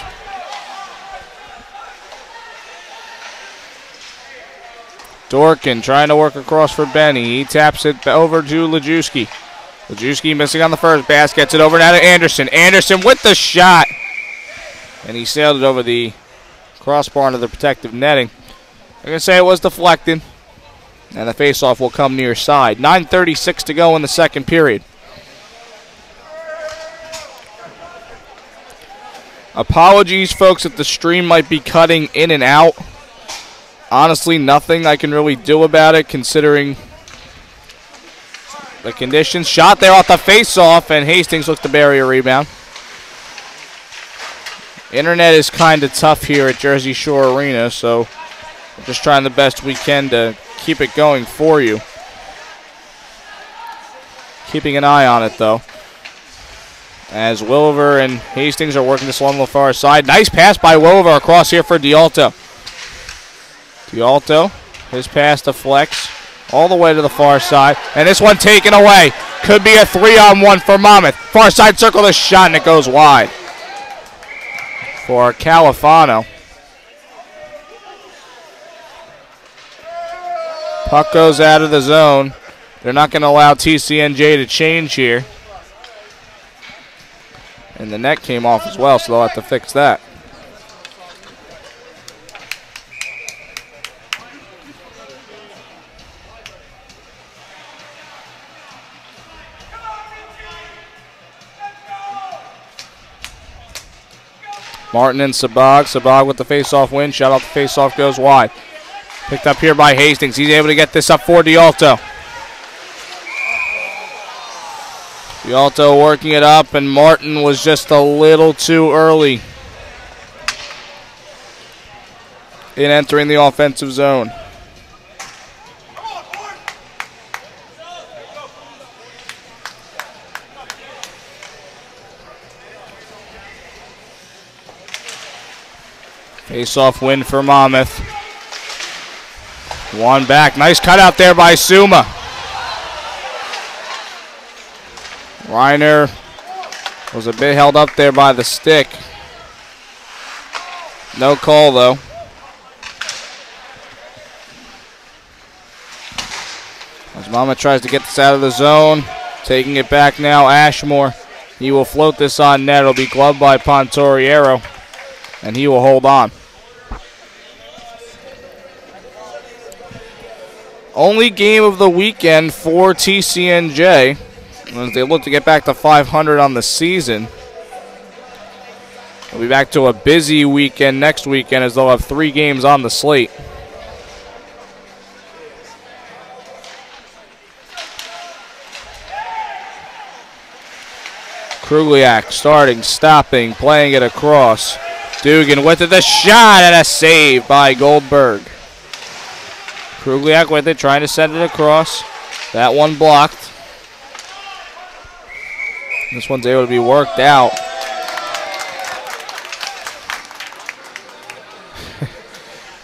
Dorkin trying to work across for Benny. He taps it over to Lajewski. Lajewski missing on the first pass, gets it over now to Anderson. Anderson with the shot. And he sailed it over the crossbar into the protective netting. I'm going to say it was deflected. And the faceoff will come near side. 9:36 to go in the second period. Apologies, folks, if the stream might be cutting in and out. Honestly, nothing I can really do about it considering the conditions. Shot there off the face-off, and Hastings looks to bury a rebound. Internet is kind of tough here at Jersey Shore Arena, so we're just trying the best we can to keep it going for you. Keeping an eye on it, though, as Williver and Hastings are working this along the far side. Nice pass by Williver across here for D'Alto. D'Alto, his pass to Flex, all the way to the far side. And this one taken away. Could be a 3-on-1 for Monmouth. Far side circle the shot, and it goes wide for Califano. Puck goes out of the zone. They're not going to allow TCNJ to change here. And the net came off as well, so they'll have to fix that. Martin and Sabag. Sabag with the face-off win. Shot off the face-off goes wide. Picked up here by Hastings. He's able to get this up for D'Alto. D'Alto working it up, and Martin was just a little too early in entering the offensive zone. Face-off win for Monmouth. One back. Nice cutout there by Suma. Reiner was a bit held up there by the stick. No call, though. As Monmouth tries to get this out of the zone. Taking it back now, Ashmore. He will float this on net. It'll be gloved by Pontoriero, and he will hold on. Only game of the weekend for TCNJ as they look to get back to 500 on the season. They'll be back to a busy weekend next weekend as they'll have 3 games on the slate. Krugliak starting, stopping, playing it across. Dugan with it, the shot, and a save by Goldberg. Krugliak with it, trying to send it across. That one blocked. This one's able to be worked out.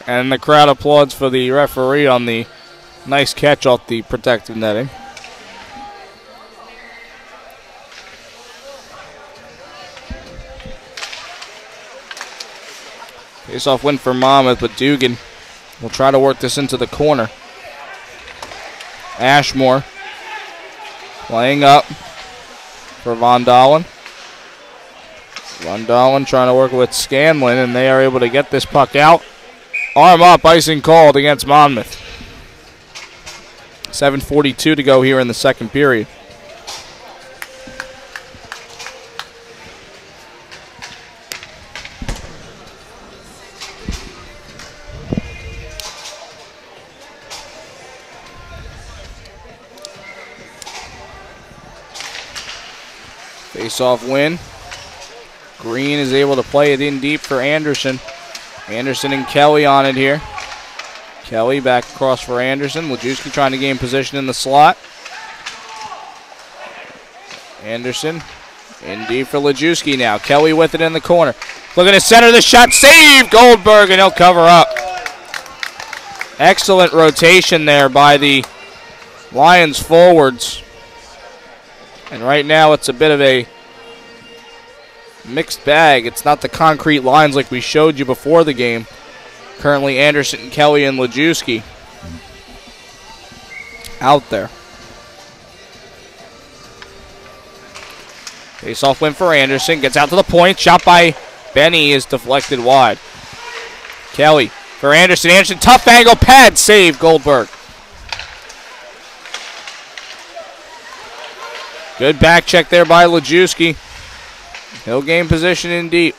And the crowd applauds for the referee on the nice catch off the protective netting. Face-off win for Monmouth, but Dugan will try to work this into the corner. Ashmore playing up for Von Dahlen. Von Dahlen trying to work with Scanlon, and they are able to get this puck out. Arm up, icing called against Monmouth. 7:42 to go here in the second period. Face-off win. Green is able to play it in deep for Anderson. Anderson and Kelly on it here. Kelly back across for Anderson. Lajewski trying to gain position in the slot. Anderson in deep for Lajewski now. Kelly with it in the corner. Looking to center the shot. Save Goldberg, and he'll cover up. Excellent rotation there by the Lions forwards. And right now it's a bit of a mixed bag. It's not the concrete lines like we showed you before the game. Currently Anderson, Kelly, and Lajewski out there. Face-off win for Anderson. Gets out to the point. Shot by Benny is deflected wide. Kelly for Anderson. Anderson, tough angle, pad save, Goldberg. Good back check there by Lajewski. He'll gain position in deep.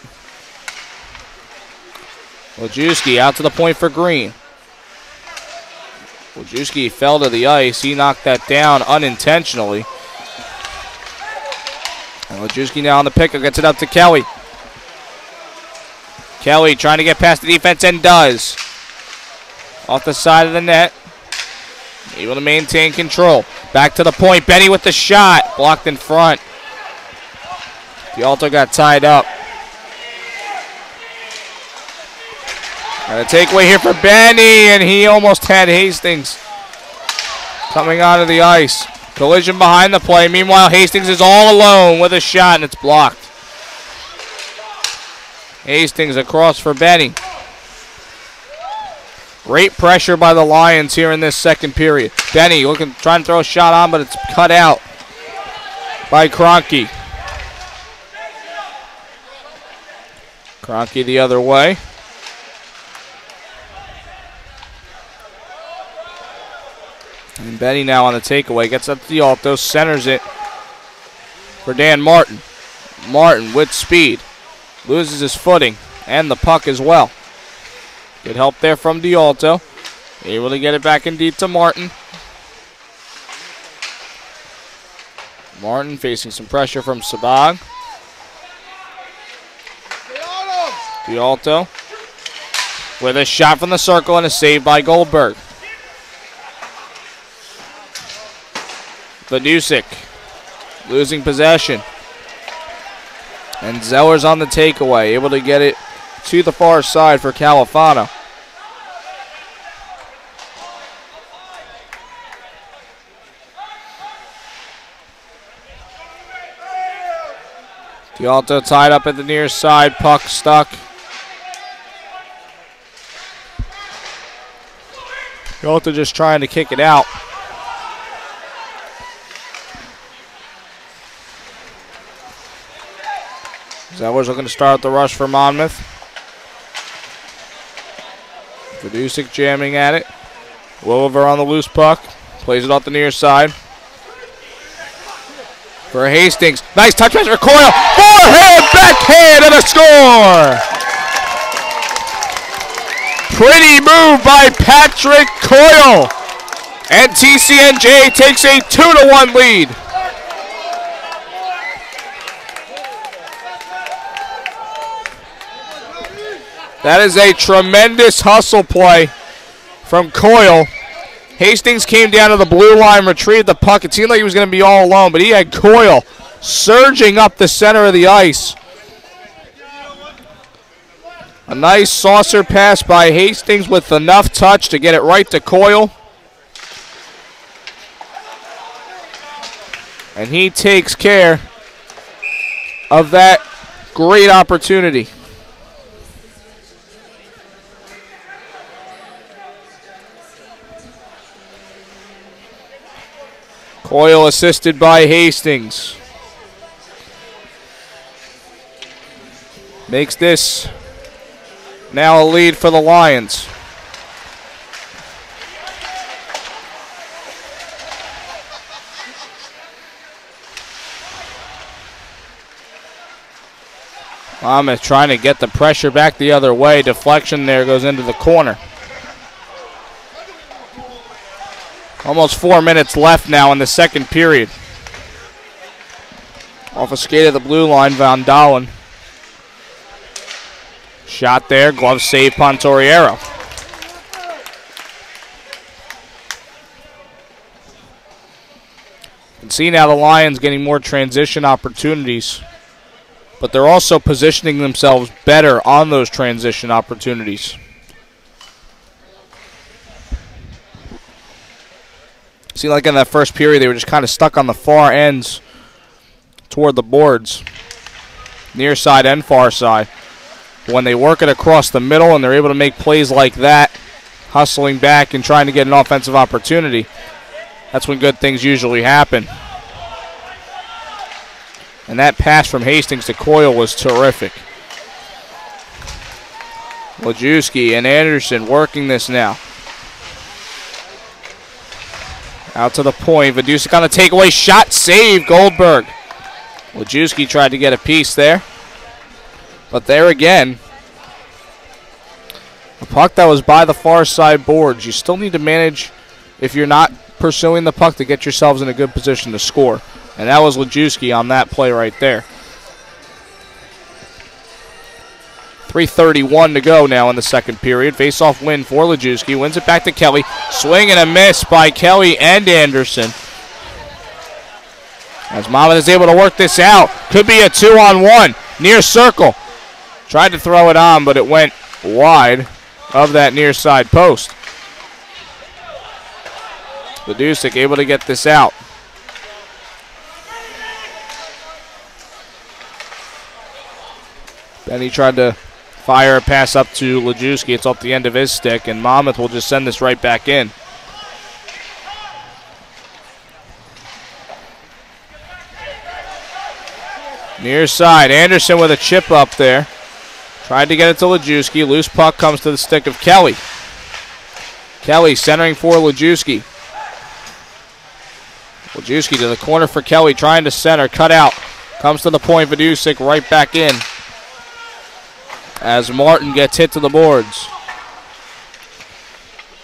Lajewski out to the point for Green. Lajewski fell to the ice. He knocked that down unintentionally. And Lajewski now on the pickup, gets it up to Kelly. Kelly trying to get past the defense and does. Off the side of the net. Able to maintain control. Back to the point. Benny with the shot. Blocked in front. D'Alto got tied up. And a takeaway here for Benny, and he almost had Hastings coming onto the ice. Collision behind the play. Meanwhile, Hastings is all alone with a shot, and it's blocked. Hastings across for Benny. Great pressure by the Lions here in this second period. Benny trying to throw a shot on, but it's cut out by Kroenke. Kroenke the other way. And Benny now on the takeaway. Gets up to the Alto, centers it for Dan Martin. Martin with speed. Loses his footing and the puck as well. Good help there from D'Alto. Able to get it back in deep to Martin. Martin facing some pressure from Sabag. D'Alto with a shot from the circle and a save by Goldberg. Vidusik losing possession. And Zeller's on the takeaway, able to get it to the far side for Califano. D'Alto tied up at the near side, puck stuck. D'Alto just trying to kick it out. Zeller's looking to start the rush for Monmouth. Vidusik jamming at it. Williver on the loose puck. Plays it off the near side. For Hastings. Nice touch pass for Coyle. Forehand, backhand, and a score! Pretty move by Patrick Coyle. And TCNJ takes a 2-1 lead. That is a tremendous hustle play from Coyle. Hastings came down to the blue line, retrieved the puck. It seemed like he was going to be all alone, but he had Coyle surging up the center of the ice. A nice saucer pass by Hastings with enough touch to get it right to Coyle. And he takes care of that great opportunity. Coyle assisted by Hastings. Makes this now a lead for the Lions. Monmouth trying to get the pressure back the other way. Deflection there goes into the corner. Almost 4 minutes left now in the second period. Off a skate of the blue line, Van Dalen. Shot there, glove save, Pontoriero. You can see now the Lions getting more transition opportunities, but they're also positioning themselves better on those transition opportunities. Seemed like in that first period they were just kind of stuck on the far ends toward the boards, near side and far side. When they work it across the middle and they're able to make plays like that, hustling back and trying to get an offensive opportunity, that's when good things usually happen. And that pass from Hastings to Coyle was terrific. Lajewski and Anderson working this now. Out to the point. Vidusik on the takeaway. Shot, save, Goldberg. Lajewski tried to get a piece there. But there again, a puck that was by the far side boards. You still need to manage, if you're not pursuing the puck, to get yourselves in a good position to score. And that was Lajewski on that play right there. 3:31 to go now in the second period. Face-off win for Lajewski. Wins it back to Kelly. Swing and a miss by Kelly and Anderson. As Monmouth is able to work this out. Could be a 2-on-1. Near circle. Tried to throw it on, but it went wide. of that near side post. Ledusic able to get this out. Benny tried to fire a pass up to Lejewski. It's off the end of his stick, and Monmouth will just send this right back in. Near side, Anderson with a chip up there. Tried to get it to Lejewski. Loose puck comes to the stick of Kelly. Kelly centering for Lejewski. Lejewski to the corner for Kelly, trying to center, cut out. Comes to the point, Ledusic right back in. As Martin gets hit to the boards.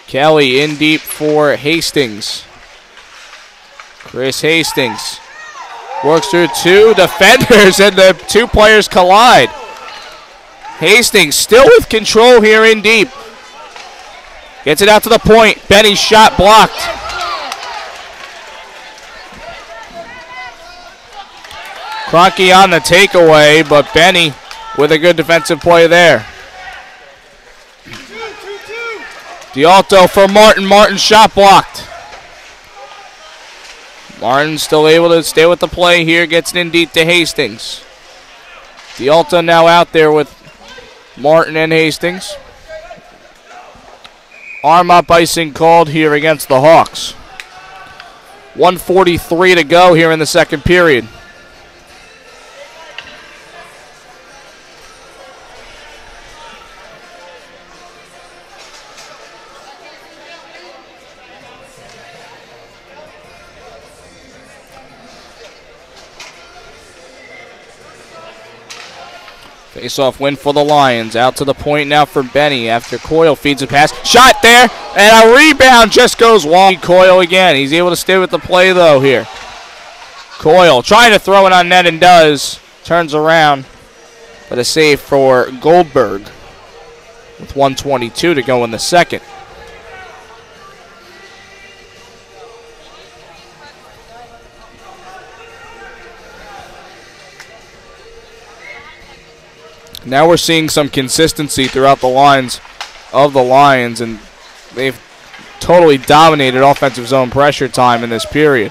Kelly in deep for Hastings. Chris Hastings works through two defenders and the two players collide. Hastings still with control here in deep. Gets it out to the point. Benny's shot blocked. Kroenke on the takeaway, but Benny with a good defensive play there. D'Alto for Martin. Martin shot blocked. Martin still able to stay with the play here. Gets it in deep to Hastings. D'Alto now out there with Martin and Hastings. Arm up icing called here against the Hawks. 1:43 to go here in the second period. Face-off win for the Lions. Out to the point now for Benny after Coyle feeds a pass. Shot there, and a rebound just goes wide. Coyle again. He's able to stay with the play, though, here. Coyle trying to throw it on net and does. Turns around, but a save for Goldberg with 1:22 to go in the second. Now we're seeing some consistency throughout the lines of the Lions, and they've totally dominated offensive zone pressure time in this period.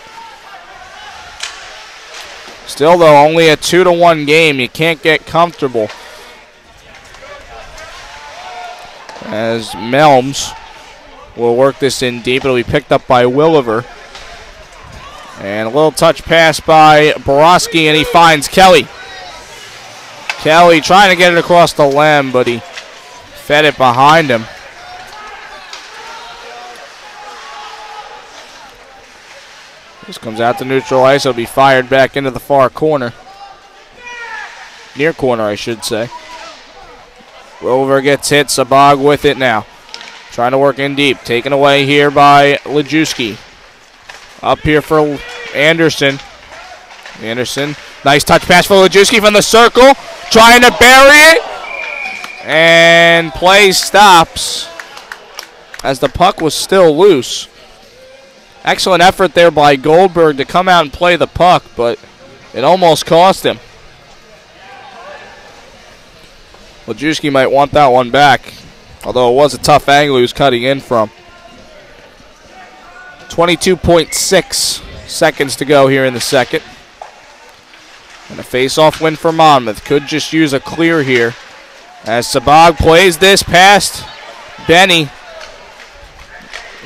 Still, though, only a 2-1 game. You can't get comfortable. As Melms will work this in deep. It'll be picked up by Williver. And a little touch pass by Borowski, and he finds Kelly. Kelly trying to get it across the lem, but he fed it behind him. This comes out to neutral ice. It'll be fired back into the far corner. Near corner, I should say. Rover gets hit. Sabag with it now. Trying to work in deep. Taken away here by Lejewski. Up here for Anderson. Anderson. Nice touch pass for Lejewski from the circle. Trying to bury it. And play stops as the puck was still loose. Excellent effort there by Goldberg to come out and play the puck, but it almost cost him. Lejewski might want that one back, although it was a tough angle he was cutting in from. 22.6 seconds to go here in the second. And a face-off win for Monmouth. Could just use a clear here. As Sabag plays this past Benny.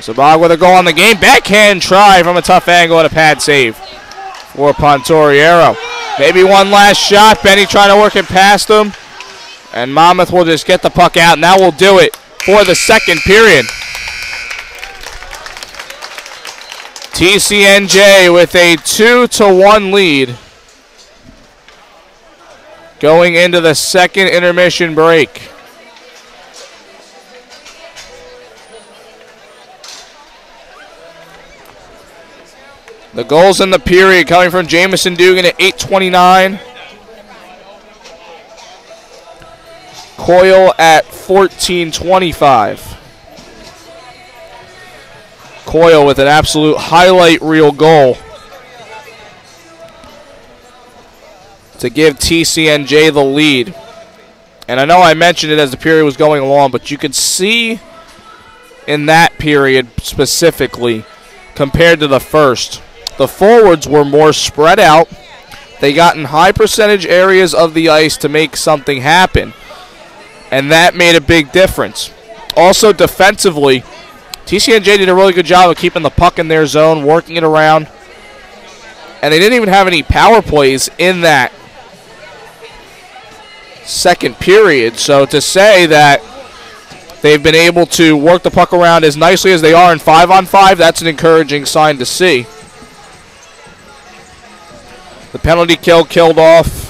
Sabag with a goal on the game. Backhand try from a tough angle and a pad save for Pontoriero. Maybe one last shot. Benny trying to work it past him. And Monmouth will just get the puck out. And that will do it for the second period. TCNJ with a 2-1 lead going into the second intermission break. The goals in the period coming from Jamison Dugan at 8:29. Coyle at 14:25. Coyle with an absolute highlight reel goal to give TCNJ the lead. And I know I mentioned it as the period was going along, but you could see in that period specifically, compared to the first, the forwards were more spread out. They got in high percentage areas of the ice to make something happen, and that made a big difference. Also defensively, TCNJ did a really good job of keeping the puck in their zone, working it around, and they didn't even have any power plays in that second period. So to say that they've been able to work the puck around as nicely as they are in 5-on-5, that's an encouraging sign to see. The penalty kill killed off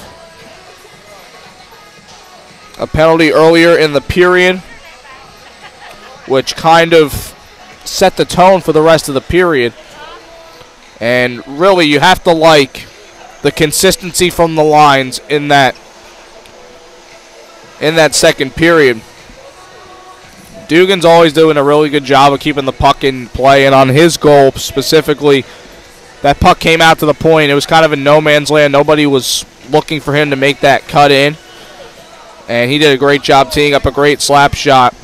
a penalty earlier in the period, which kind of set the tone for the rest of the period. And really, you have to like the consistency from the lines in that second period. Dugan's always doing a really good job of keeping the puck in play, and on his goal specifically, that puck came out to the point. It was kind of in no man's land. Nobody was looking for him to make that cut in, and he did a great job teeing up a great slap shot.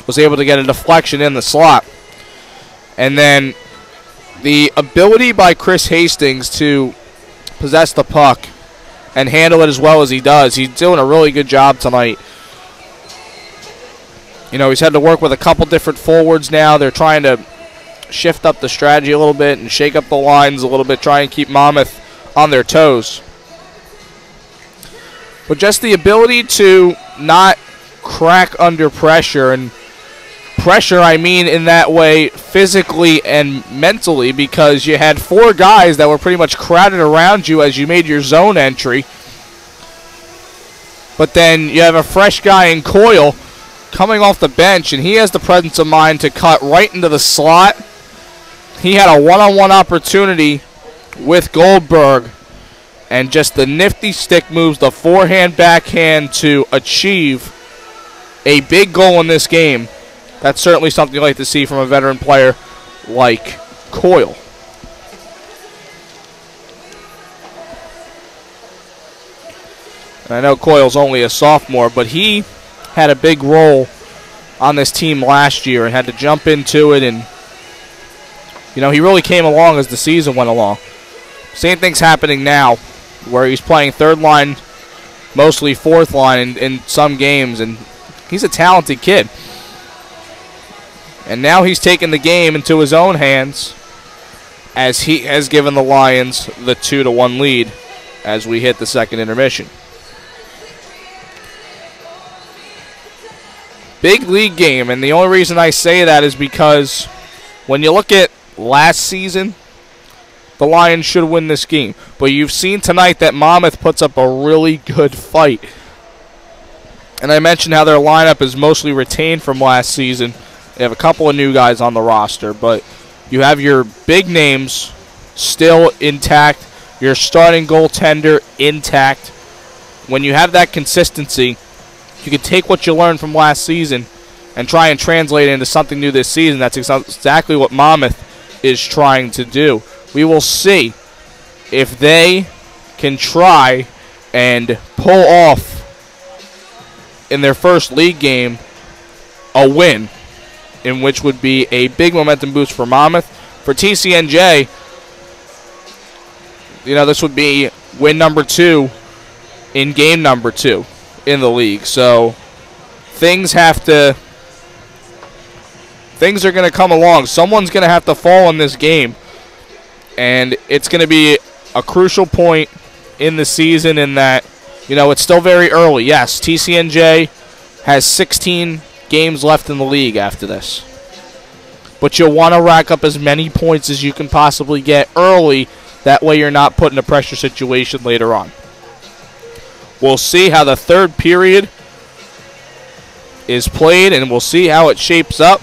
Was able to get a deflection in the slot. And then the ability by Chris Hastings to possess the puck and handle it as well as he does. He's doing a really good job tonight. You know, he's had to work with a couple different forwards now. They're trying to shift up the strategy a little bit and shake up the lines a little bit, try and keep Monmouth on their toes. But just the ability to not crack under pressure, and pressure I mean in that way physically and mentally, because you had four guys that were pretty much crowded around you as you made your zone entry. But then you have a fresh guy in Coyle coming off the bench, and he has the presence of mind to cut right into the slot. He had a one-on-one opportunity with Goldberg, and just the nifty stick moves, the forehand, backhand to achieve a big goal in this game. That's certainly something you like to see from a veteran player like Coyle. And I know Coyle's only a sophomore, but he had a big role on this team last year and had to jump into it, and you know, he really came along as the season went along. Same thing's happening now, where he's playing third line, mostly fourth line in some games, and he's a talented kid. And now he's taken the game into his own hands as he has given the Lions the 2-1 lead as we hit the second intermission. Big league game, and the only reason I say that is because when you look at last season, the Lions should win this game. But you've seen tonight that Monmouth puts up a really good fight. And I mentioned how their lineup is mostly retained from last season. They have a couple of new guys on the roster, but you have your big names still intact, your starting goaltender intact. When you have that consistency, you can take what you learned from last season and try and translate it into something new this season. That's exactly what Monmouth is trying to do. We will see if they can try and pull off in their first league game a win, in which would be a big momentum boost for Monmouth. For TCNJ, you know, this would be win number 2 in game number 2 in the league. So things are going to come along. Someone's going to have to fall in this game, and it's going to be a crucial point in the season in that, you know, it's still very early. Yes, TCNJ has 16 games left in the league after this, but you'll want to rack up as many points as you can possibly get early. That way you're not put in a pressure situation later on. We'll see how the third period is played, and we'll see how it shapes up.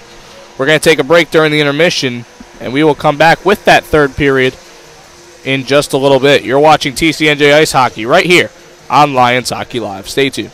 We're going to take a break during the intermission, and we will come back with that third period in just a little bit. You're watching TCNJ Ice Hockey right here on Lions Hockey Live. Stay tuned.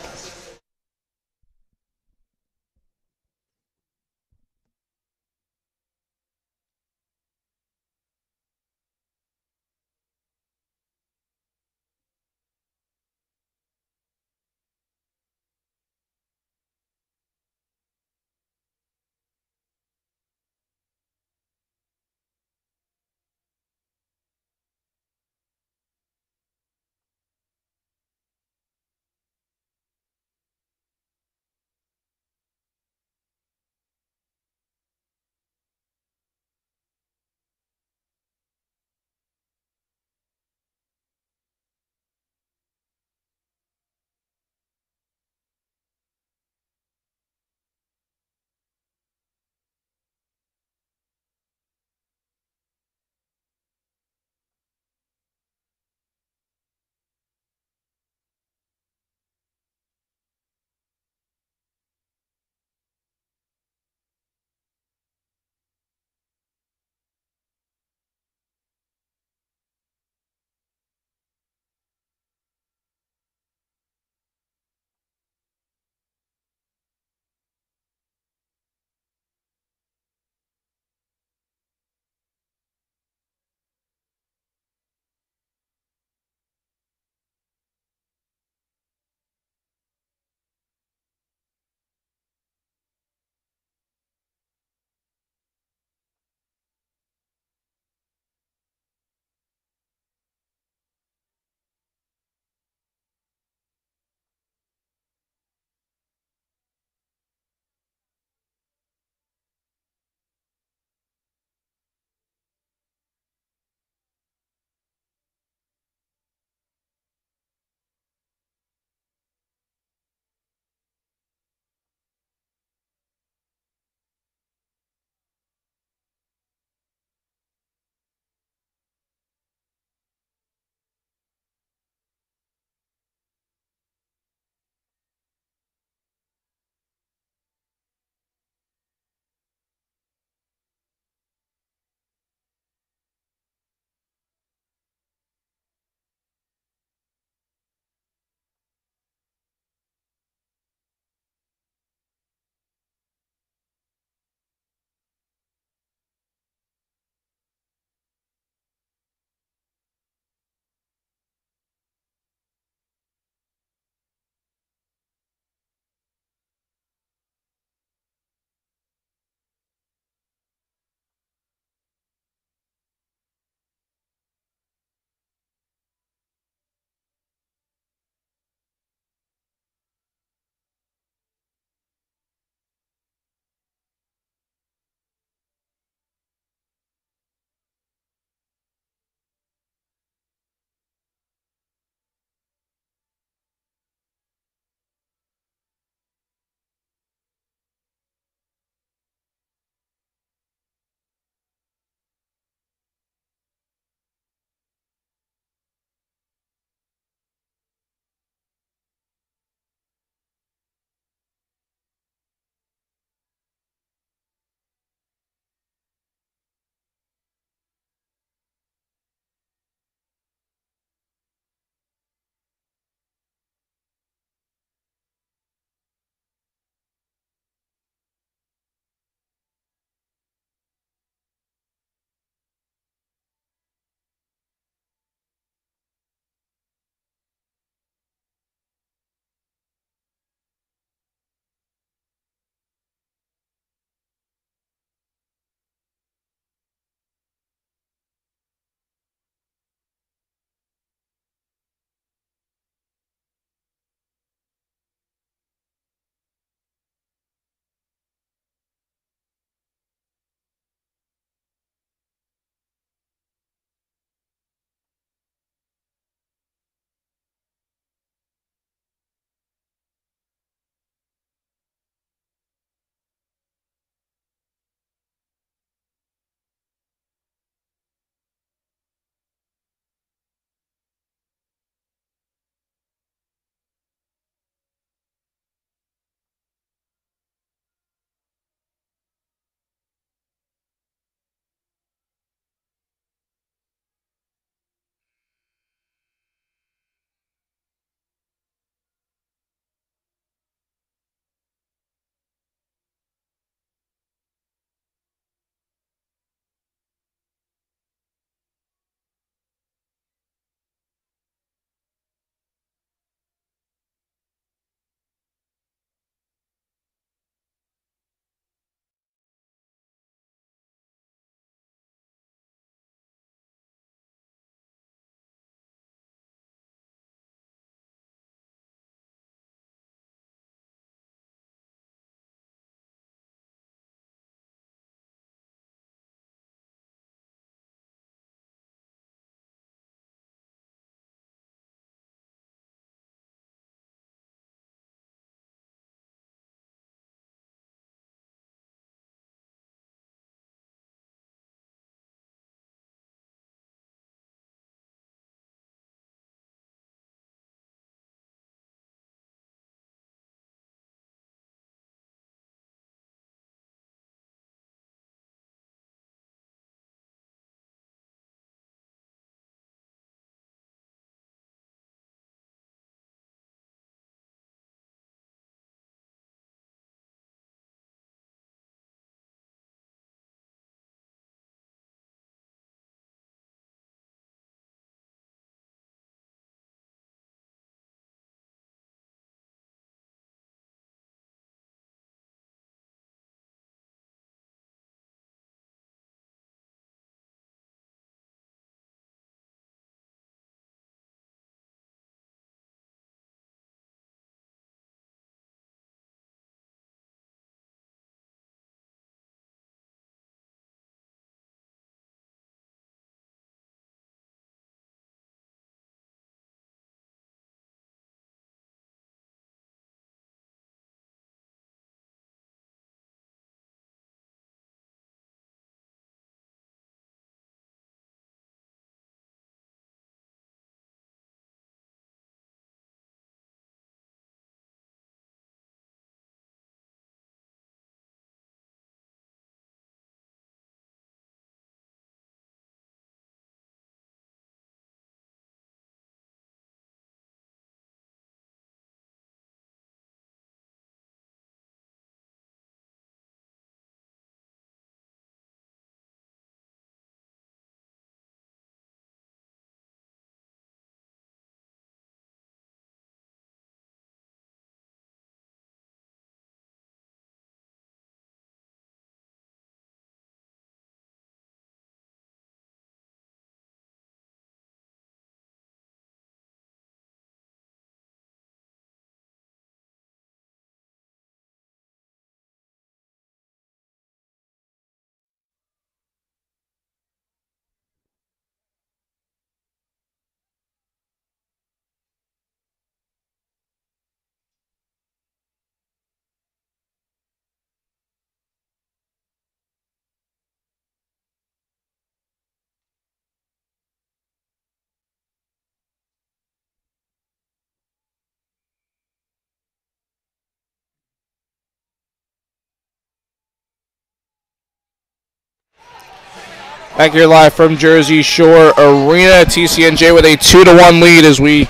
Back here live from Jersey Shore Arena. TCNJ with a 2-1 lead as we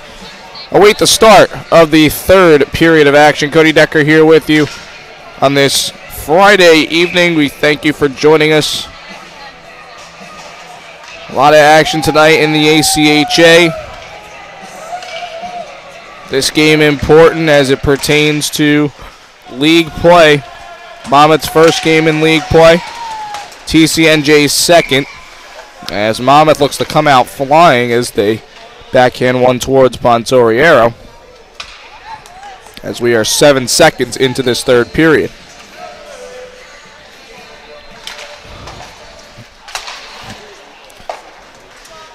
await the start of the third period of action. Cody Decker here with you on this Friday evening. We thank you for joining us. A lot of action tonight in the ACHA. This game important as it pertains to league play. Monmouth's first game in league play. TCNJ's second. As Monmouth looks to come out flying as they backhand one towards Pontoriero. As we are 7 seconds into this third period.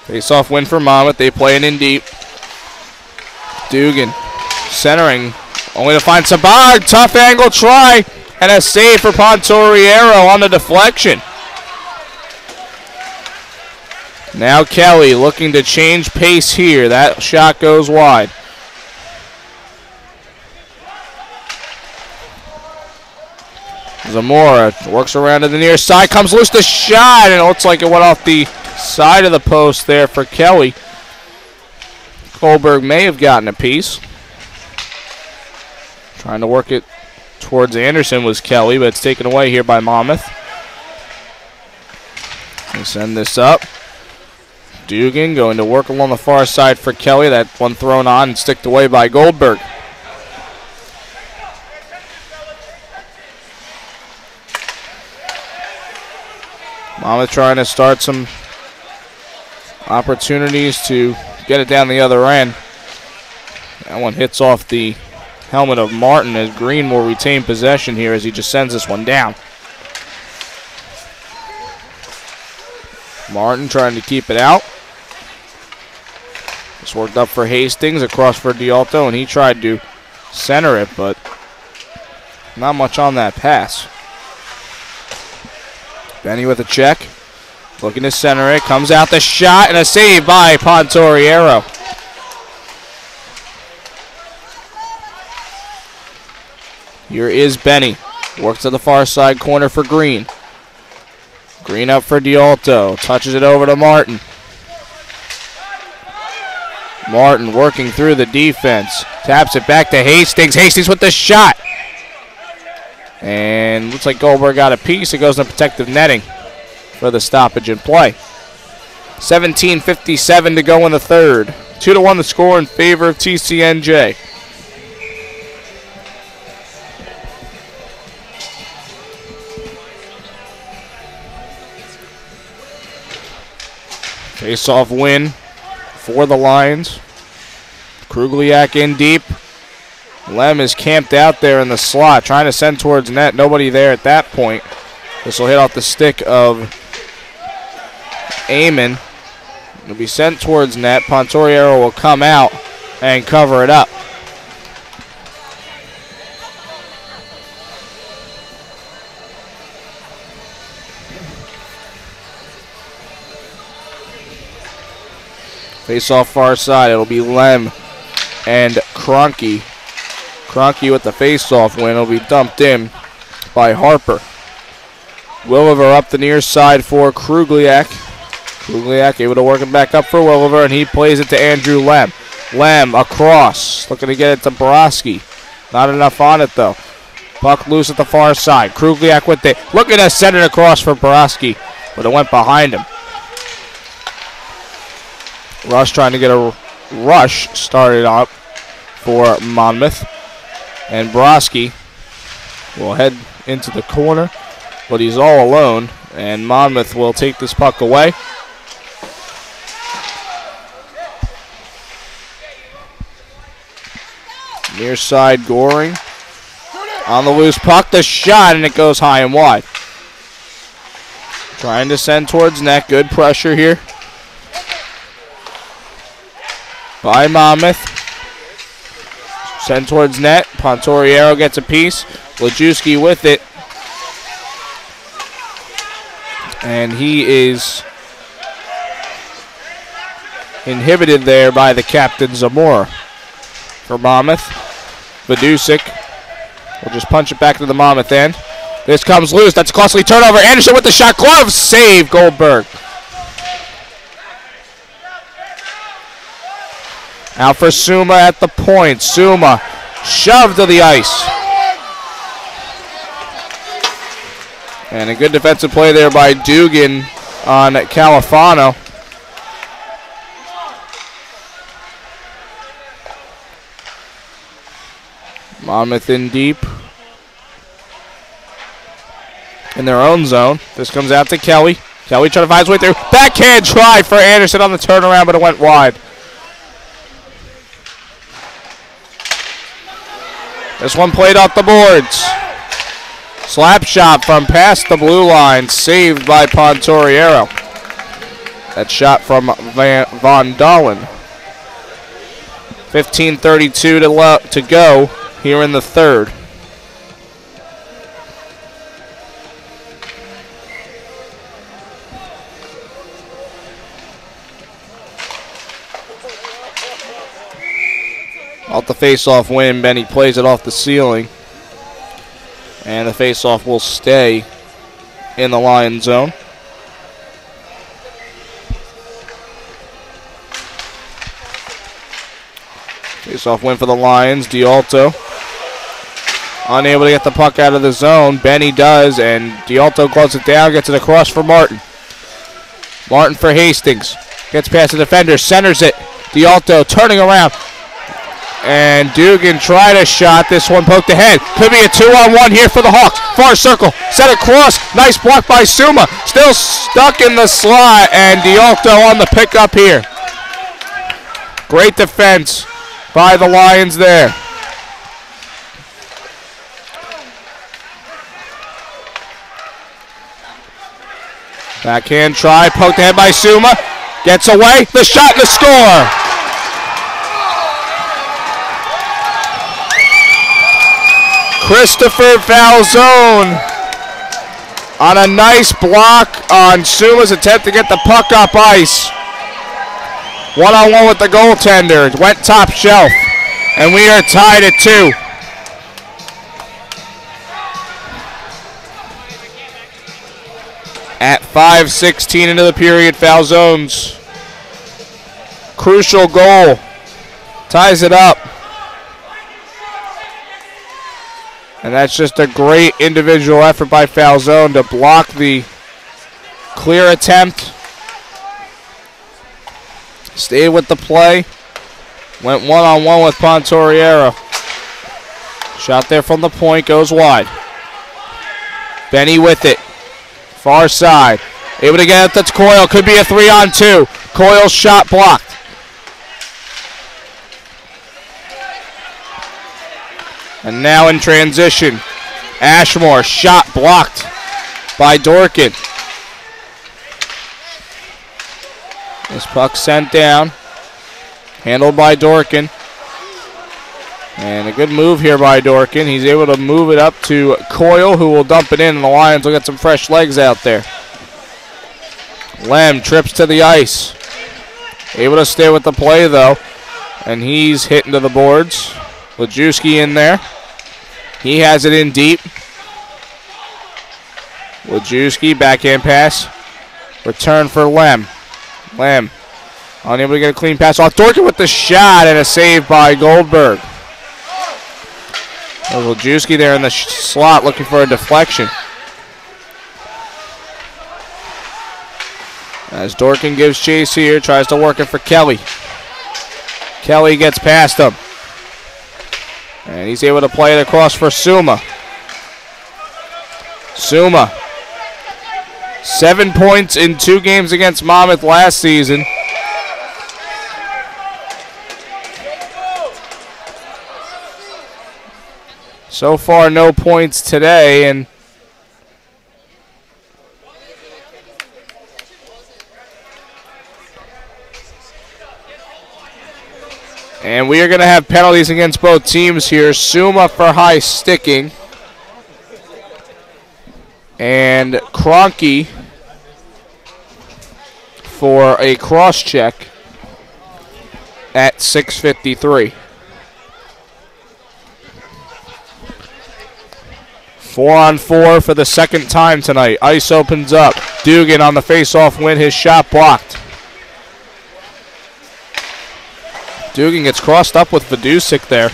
Face-off win for Monmouth. They play it in deep. Dugan centering, only to find Sabag. Tough angle try, and a save for Pontoriero on the deflection. Now Kelly looking to change pace here. That shot goes wide. Zamora works around to the near side, comes loose the shot, and it looks like it went off the side of the post there for Kelly. Goldberg may have gotten a piece. Trying to work it towards Anderson was Kelly, but it's taken away here by Monmouth. They send this up. Dugan going to work along the far side for Kelly. That one thrown on and sticked away by Goldberg. Monmouth trying to start some opportunities to get it down the other end. That one hits off the helmet of Martin as Green will retain possession here as he just sends this one down. Martin trying to keep it out. This worked up for Hastings, across for D'Alto, and he tried to center it, but not much on that pass. Benny with a check. Looking to center it. Comes out the shot, and a save by Pontoriero. Here is Benny. Works to the far side corner for Green. Green up for D'Alto. Touches it over to Martin. Martin working through the defense. Taps it back to Hastings. Hastings with the shot. And looks like Goldberg got a piece. It goes to protective netting for the stoppage in play. 17:57 to go in the third. 2-1 the score in favor of TCNJ. Face-off win for the Lions. Krugliak in deep. Lem is camped out there in the slot, trying to send towards net. Nobody there at that point. This will hit off the stick of Amon. It'll be sent towards net. Pontoriero will come out and cover it up. Face off far side. It'll be Lem and Cronky. Cronky with the face-off win. It'll be dumped in by Harper. Williver up the near side for Krugliak. Krugliak able to work it back up for Williver, and he plays it to Andrew Lem. Lem across, looking to get it to Borowski. Not enough on it, though. Puck loose at the far side. Krugliak with it. Looking to send it across for Borowski, but it went behind him. Rush trying to get a rush started up for Monmouth. And Borowski will head into the corner, but he's all alone, and Monmouth will take this puck away. Near side Goring. On the loose puck, the shot, and it goes high and wide. Trying to send towards net. Good pressure here by Monmouth. Send towards net. Pontoriero gets a piece. Lajewski with it. And he is inhibited there by the captain, Zamora. For Monmouth, Vidusic will just punch it back to the Monmouth end. This comes loose. That's a costly turnover. Anderson with the shot. Glove save. Goldberg Out for Suma at the point. Suma shoved to the ice. And a good defensive play there by Dugan on Califano. Monmouth in deep. In their own zone. This comes out to Kelly. Kelly trying to find his way through. Backhand try for Anderson on the turnaround, but it went wide. This one played off the boards. Slap shot from past the blue line, saved by Pontoriero. That shot from Von Dahlen. 15:32 to go here in the third. Off the face-off win, Benny plays it off the ceiling. And the face-off will stay in the Lion zone. Face-off win for the Lions. Dialto unable to get the puck out of the zone. Benny does, and Dialto gloves it down, gets it across for Martin. Martin for Hastings. Gets past the defender, centers it. Dialto turning around. And Dugan tried a shot. This one poked ahead. Could be a 2-on-1 here for the Hawks. Far circle. Set across. Nice block by Suma. Still stuck in the slot. And Dialto on the pickup here. Great defense by the Lions there. Backhand try. Poked ahead by Suma. Gets away. The shot and the score. Christopher Falzone on a nice block on Suma's attempt to get the puck up ice. One-on-one with the goaltender. It went top shelf. And we are tied at 2. At 5:16 into the period, Falzone's crucial goal ties it up. And that's just a great individual effort by Falzone to block the clear attempt. Stayed with the play. Went one-on-one with Pontoriero. Shot there from the point, goes wide. Benny with it. Far side. Able to get it to Coyle. Could be a 3-on-2. Coyle's shot blocked. And now in transition, Ashmore, shot blocked by Dorkin. This puck sent down, handled by Dorkin. And a good move here by Dorkin. He's able to move it up to Coyle, who will dump it in, and the Lions will get some fresh legs out there. Lem trips to the ice. Able to stay with the play, though, and he's hitting to the boards. Lajewski in there. He has it in deep. Lajewski, backhand pass. Return for Lem. Lem unable to get a clean pass off. Dorkin with the shot and a save by Goldberg. Lajewski there in the slot looking for a deflection. As Dorkin gives chase here, tries to work it for Kelly. Kelly gets past him. And he's able to play it across for Suma. Suma. 7 points in 2 games against Monmouth last season. So far, no points today, and we are going to have penalties against both teams here. Suma for high sticking. And Kroenke for a cross check at 6:53. 4-on-4 for the second time tonight. Ice opens up. Dugan on the face-off win. His shot blocked. Dugan gets crossed up with Vidusik there.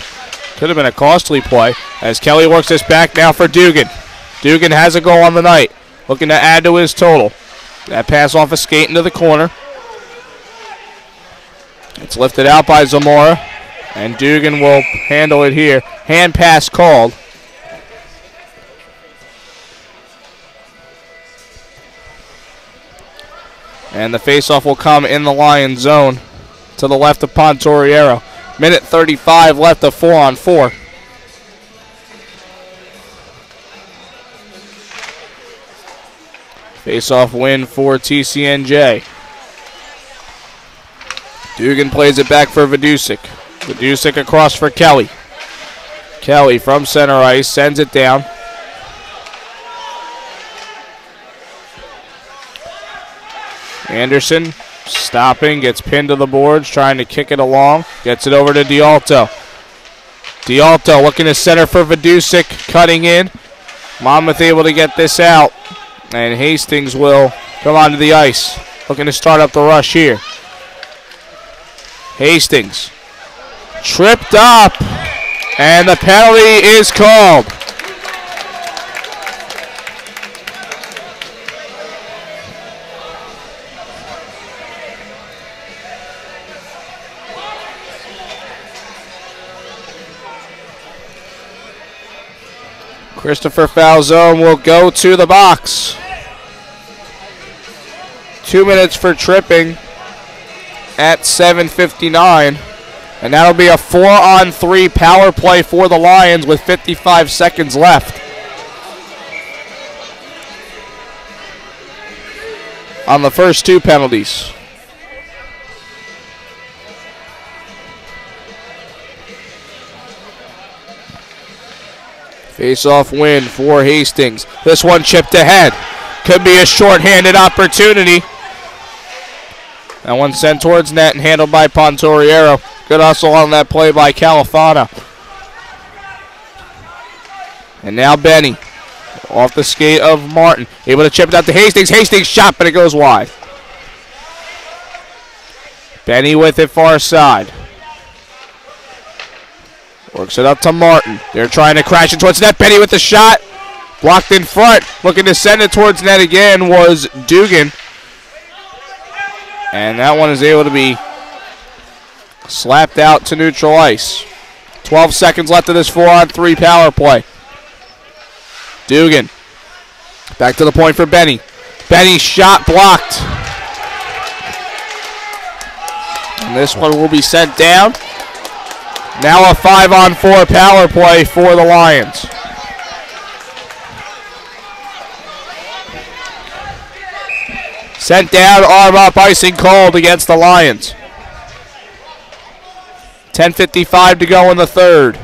Could have been a costly play as Kelly works this back now for Dugan. Dugan has a goal on the night, looking to add to his total. That pass off a skate into the corner. It's lifted out by Zamora, and Dugan will handle it here. Hand pass called. And the faceoff will come in the Lions zone to the left of Pontoriero. Minute 35 left of 4-on-4. Face-off win for TCNJ. Dugan plays it back for Vidusik. Vidusik across for Kelly. Kelly from center ice sends it down. Anderson stopping, gets pinned to the boards, trying to kick it along. Gets it over to D'Alto. D'Alto looking to center for Vidusik, cutting in. Monmouth able to get this out. And Hastings will come onto the ice, looking to start up the rush here. Hastings tripped up, and the penalty is called. Christopher Falzone will go to the box. 2 minutes for tripping at 7:59. And that'll be a 4-on-3 power play for the Lions with 55 seconds left. On the first two penalties. Face-off win for Hastings. This one chipped ahead. Could be a short-handed opportunity. That one sent towards net and handled by Pontoriero. Good hustle on that play by Califano. And now Benny. Off the skate of Martin. Able to chip it out to Hastings. Hastings shot, but it goes wide. Benny with it far side. Works it up to Martin. They're trying to crash it towards net. Benny with the shot. Blocked in front. Looking to send it towards net again was Dugan. And that one is able to be slapped out to neutral ice. 12 seconds left of this 4-on-3 power play. Dugan. Back to the point for Benny. Benny's shot blocked. And this one will be sent down. Now a 5-on-4 power play for the Lions. Sent down, arm up, icing called against the Lions. 10:55 to go in the third.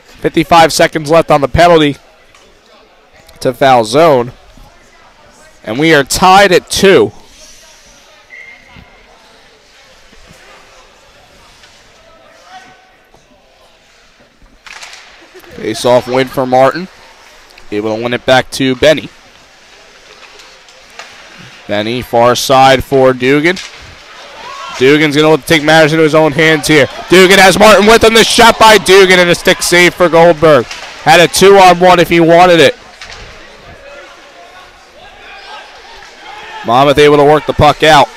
55 seconds left on the penalty to Falzone. And we are tied at 2. Face-off win for Martin. Able to win it back to Benny. Benny far side for Dugan. Dugan's going to take matters into his own hands here. Dugan has Martin with him. The shot by Dugan and a stick save for Goldberg. Had a 2-on-1 if he wanted it. Monmouth able to work the puck out.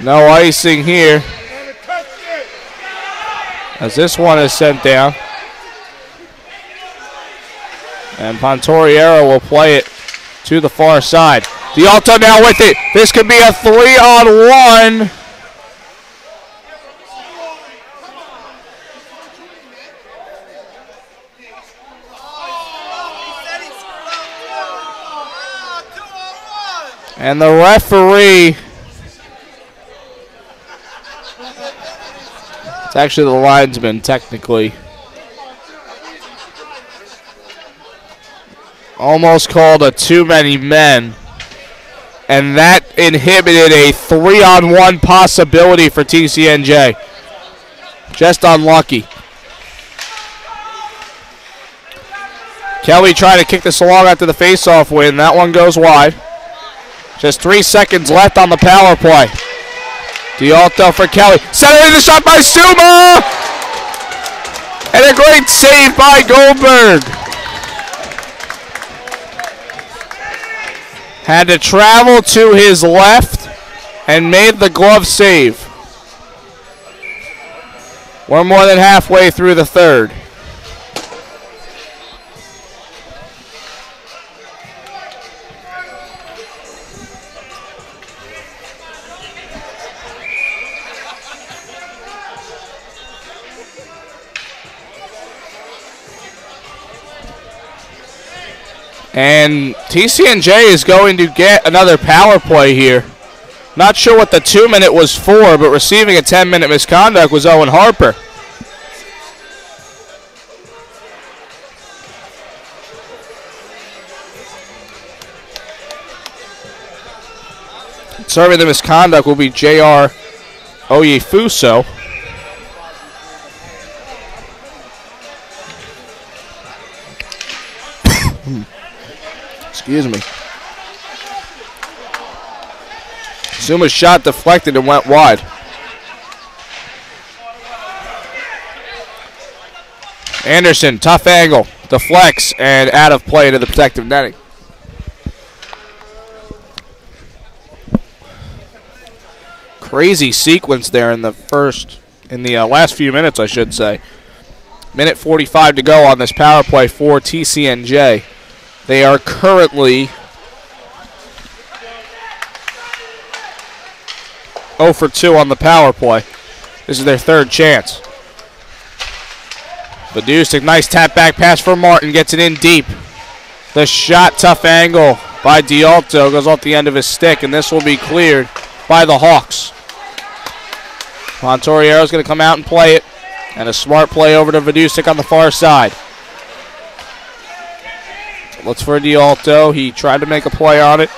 No icing here, as this one is sent down. And Pontoriero will play it to the far side. D'Alto now with it. This could be a 3-on-1. And the referee, it's actually the linesman technically, almost called a too many men, and that inhibited a 3-on-1 possibility for TCNJ. Just unlucky. Kelly trying to kick this along after the face-off win. That one goes wide. Just 3 seconds left on the power play. D'Alto for Kelly. Centering the shot by Suma! And a great save by Goldberg. Had to travel to his left and made the glove save. We're more than halfway through the third. And TCNJ is going to get another power play here. Not sure what the 2-minute was for, but receiving a 10-minute misconduct was Owen Harper. Serving the misconduct will be J.R. Oyefuso. Excuse me. Zuma's shot deflected and went wide. Anderson, tough angle, deflects, and out of play to the protective netting. Crazy sequence there in the last few minutes, I should say. Minute 45 to go on this power play for TCNJ. They are currently 0 for 2 on the power play. This is their third chance. Badusik, nice tap back pass for Martin, gets it in deep. The shot, tough angle by D'Alto, goes off the end of his stick, and this will be cleared by the Hawks. Montoriero's going to come out and play it, and a smart play over to Badusik on the far side. Looks for D'Alto. He tried to make a play on it.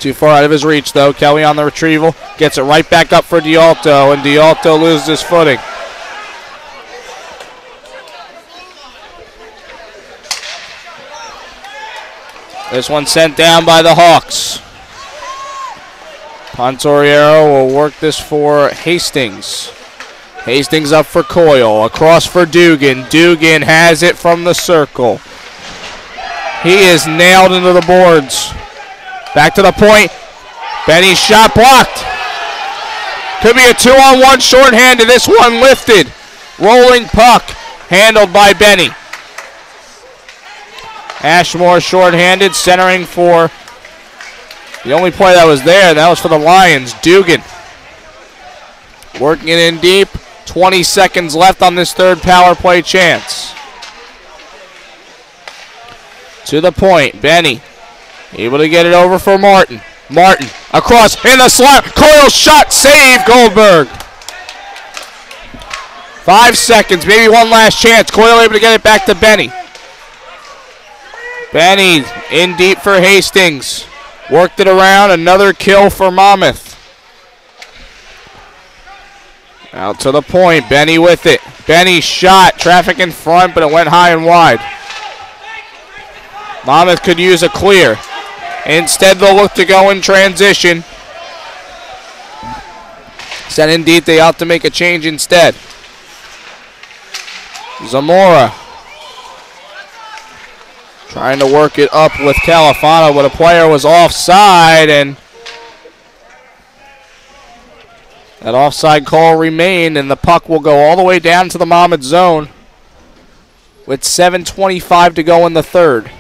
Too far out of his reach, though. Kelly on the retrieval. Gets it right back up for D'Alto, and D'Alto loses his footing. This one sent down by the Hawks. Pontoriero will work this for Hastings. Hastings up for Coyle. Across for Dugan. Dugan has it from the circle. He is nailed into the boards. Back to the point. Benny's shot blocked. Could be a 2-on-1 shorthanded. This one lifted. Rolling puck. Handled by Benny. Ashmore shorthanded. Centering for the only play that was there. That was for the Lions. Dugan. Working it in deep. 20 seconds left on this third power play chance. To the point, Benny able to get it over for Martin. Martin across in the slot. Coyle shot, save, Goldberg. 5 seconds, maybe one last chance. Coyle able to get it back to Benny. Benny in deep for Hastings. Worked it around, another kill for Monmouth. Out to the point, Benny with it. Benny shot, traffic in front, but it went high and wide. Monmouth could use a clear. Instead, they'll look to go in transition. Sent in deep, they ought to make a change instead. Zamora trying to work it up with Califano, but a player was offside, and that offside call remained, and the puck will go all the way down to the Monmouth zone with 7:25 to go in the third.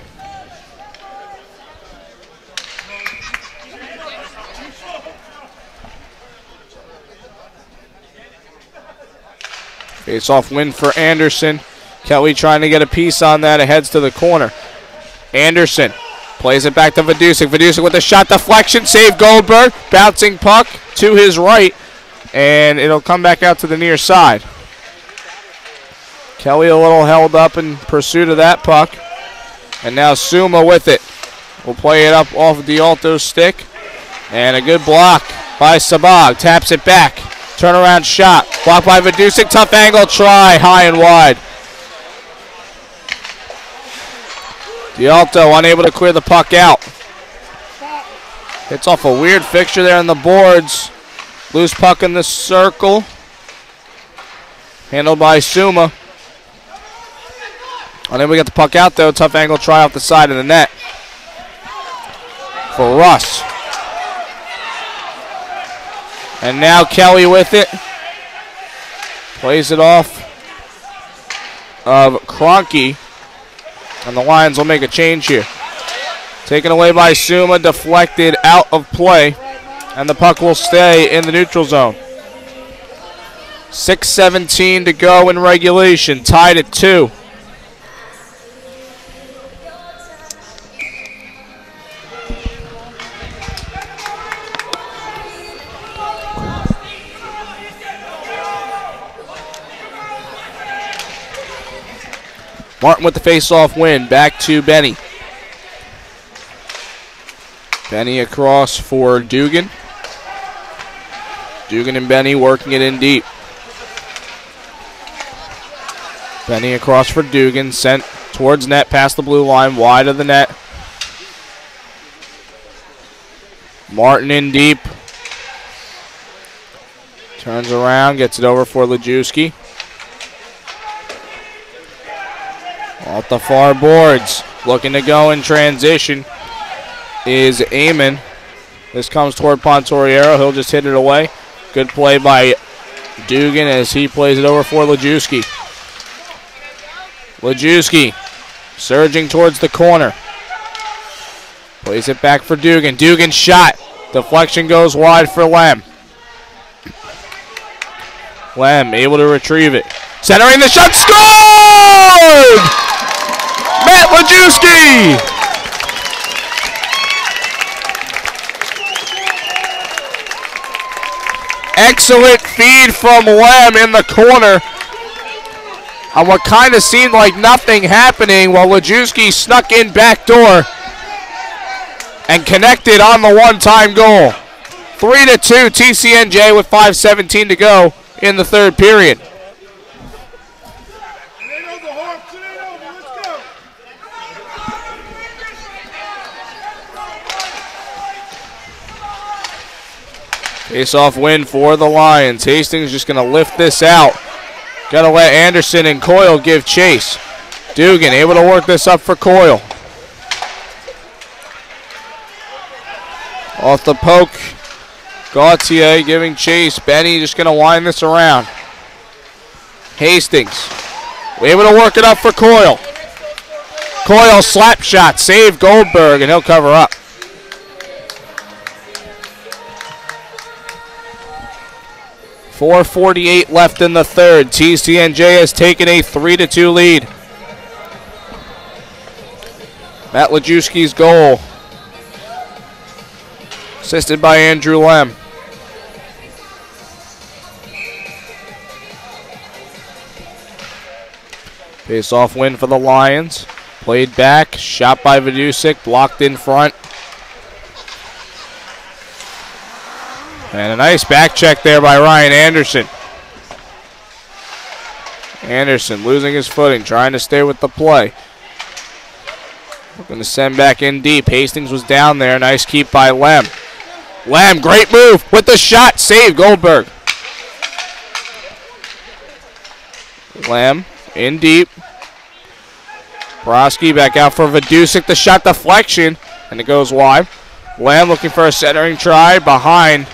Face-off win for Anderson. Kelly trying to get a piece on that. It heads to the corner. Anderson plays it back to Badusik. Badusik with a shot deflection. Save Goldberg. Bouncing puck to his right. And it'll come back out to the near side. Kelly a little held up in pursuit of that puck. And now Suma with it. Will play it up off of D'Alto's stick. And a good block by Sabag. Taps it back. Turnaround shot. Blocked by Badusik. Tough angle try. High and wide. D'Alto unable to clear the puck out. Hits off a weird fixture there on the boards. Loose puck in the circle. Handled by Suma. Unable to get the puck out though. Tough angle try off the side of the net. For Russ. And now Kelly with it. Plays it off of Kroenke. And the Lions will make a change here. Taken away by Suma, deflected out of play. And the puck will stay in the neutral zone. 6:17 to go in regulation. Tied at 2. Martin with the face-off win. Back to Benny. Benny across for Dugan. Dugan and Benny working it in deep. Benny across for Dugan. Sent towards net, past the blue line, wide of the net. Martin in deep. Turns around, gets it over for Lajewski. Off the far boards. Looking to go in transition is Eamon. This comes toward Pontoriero. He'll just hit it away. Good play by Dugan as he plays it over for Lajewski. Lajewski surging towards the corner. Plays it back for Dugan. Dugan shot. Deflection goes wide for Lem. Lem able to retrieve it. Centering the shot. Scored! Matt Lajewski! Excellent feed from Lem in the corner. On what kind of seemed like nothing happening while Lajewski snuck in backdoor and connected on the one-time goal. 3-2 TCNJ with 5:17 to go in the third period. Face-off win for the Lions. Hastings just going to lift this out. Got to let Anderson and Coyle give chase. Dugan able to work this up for Coyle. Off the poke. Gautier giving chase. Benny just going to wind this around. Hastings able to work it up for Coyle. Coyle slap shot. Save Goldberg, and he'll cover up. .448 left in the third. TCNJ has taken a 3-2 lead. Matt Lajewski's goal. Assisted by Andrew Lem. Face-off win for the Lions. Played back. Shot by Vidusik. Blocked in front. And a nice back check there by Ryan Anderson. Anderson losing his footing, trying to stay with the play. Going to send back in deep. Hastings was down there. Nice keep by Lem. Lem, great move with the shot. Save Goldberg. Lem in deep. Broski back out for Vidusik. The shot deflection, and it goes wide. Lem looking for a centering try behind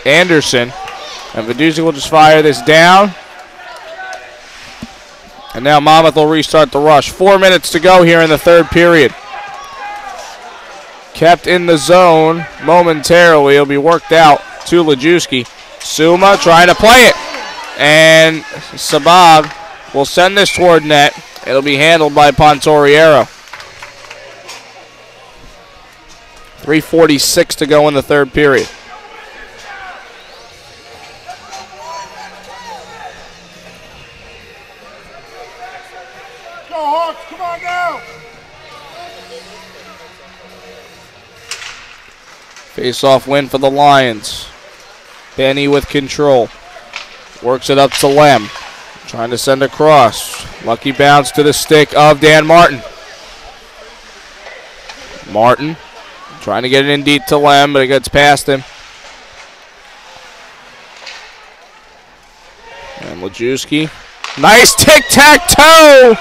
Anderson. And Vidusik will just fire this down. And now Monmouth will restart the rush. 4 minutes to go here in the third period. Kept in the zone momentarily. It'll be worked out to Lajewski. Suma trying to play it. And Sabag will send this toward net. It'll be handled by Pontoriero. 3:46 to go in the third period. Go Hawks, come on now! Face-off win for the Lions. Benny with control. Works it up to Lem. Trying to send across. Lucky bounce to the stick of Dan Martin. Martin Trying to get it in deep to Lem, but it gets past him. And Lajewski. Nice tic-tac-toe!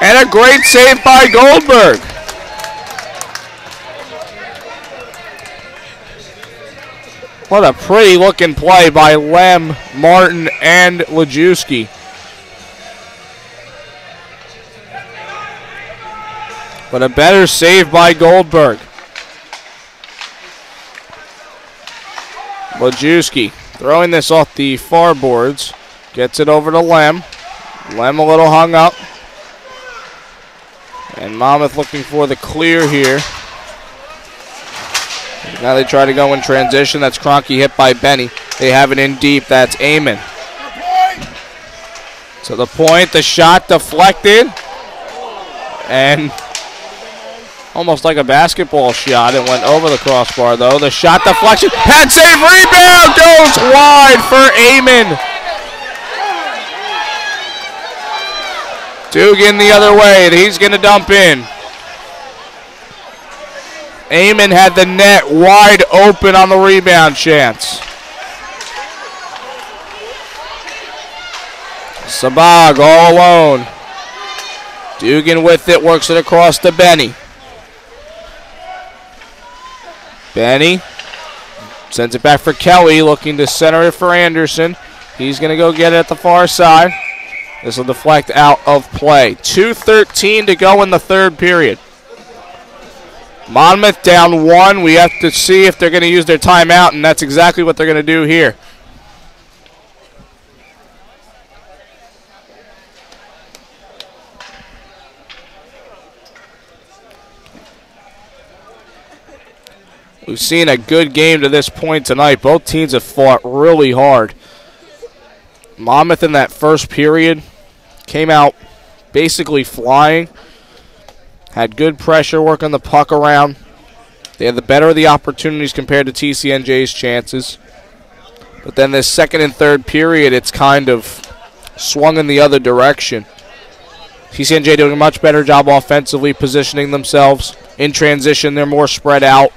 And a great save by Goldberg. What a pretty looking play by Lem, Martin, and Lajewski. But a better save by Goldberg. Lajewski throwing this off the far boards. Gets it over to Lem. Lem a little hung up. And Monmouth looking for the clear here. Now they try to go in transition. That's Kroenke hit by Benny. They have it in deep. That's Amon. To the point. The shot deflected. And almost like a basketball shot. It went over the crossbar, though. The shot deflection. Pad save. Rebound goes wide for Amon. Dugan the other way. He's going to dump in. Amon had the net wide open on the rebound chance. Sabag all alone. Dugan with it, works it across to Benny. Benny sends it back for Kelly, looking to center it for Anderson. He's going to go get it at the far side. This will deflect out of play. 2:13 to go in the third period. Monmouth down 1. We have to see if they're going to use their timeout, and that's exactly what they're going to do here. We've seen a good game to this point tonight. Both teams have fought really hard. Monmouth in that first period came out basically flying. Had good pressure working the puck around. They had the better of the opportunities compared to TCNJ's chances. But then this second and third period, it's kind of swung in the other direction. TCNJ doing a much better job offensively, positioning themselves. In transition, they're more spread out,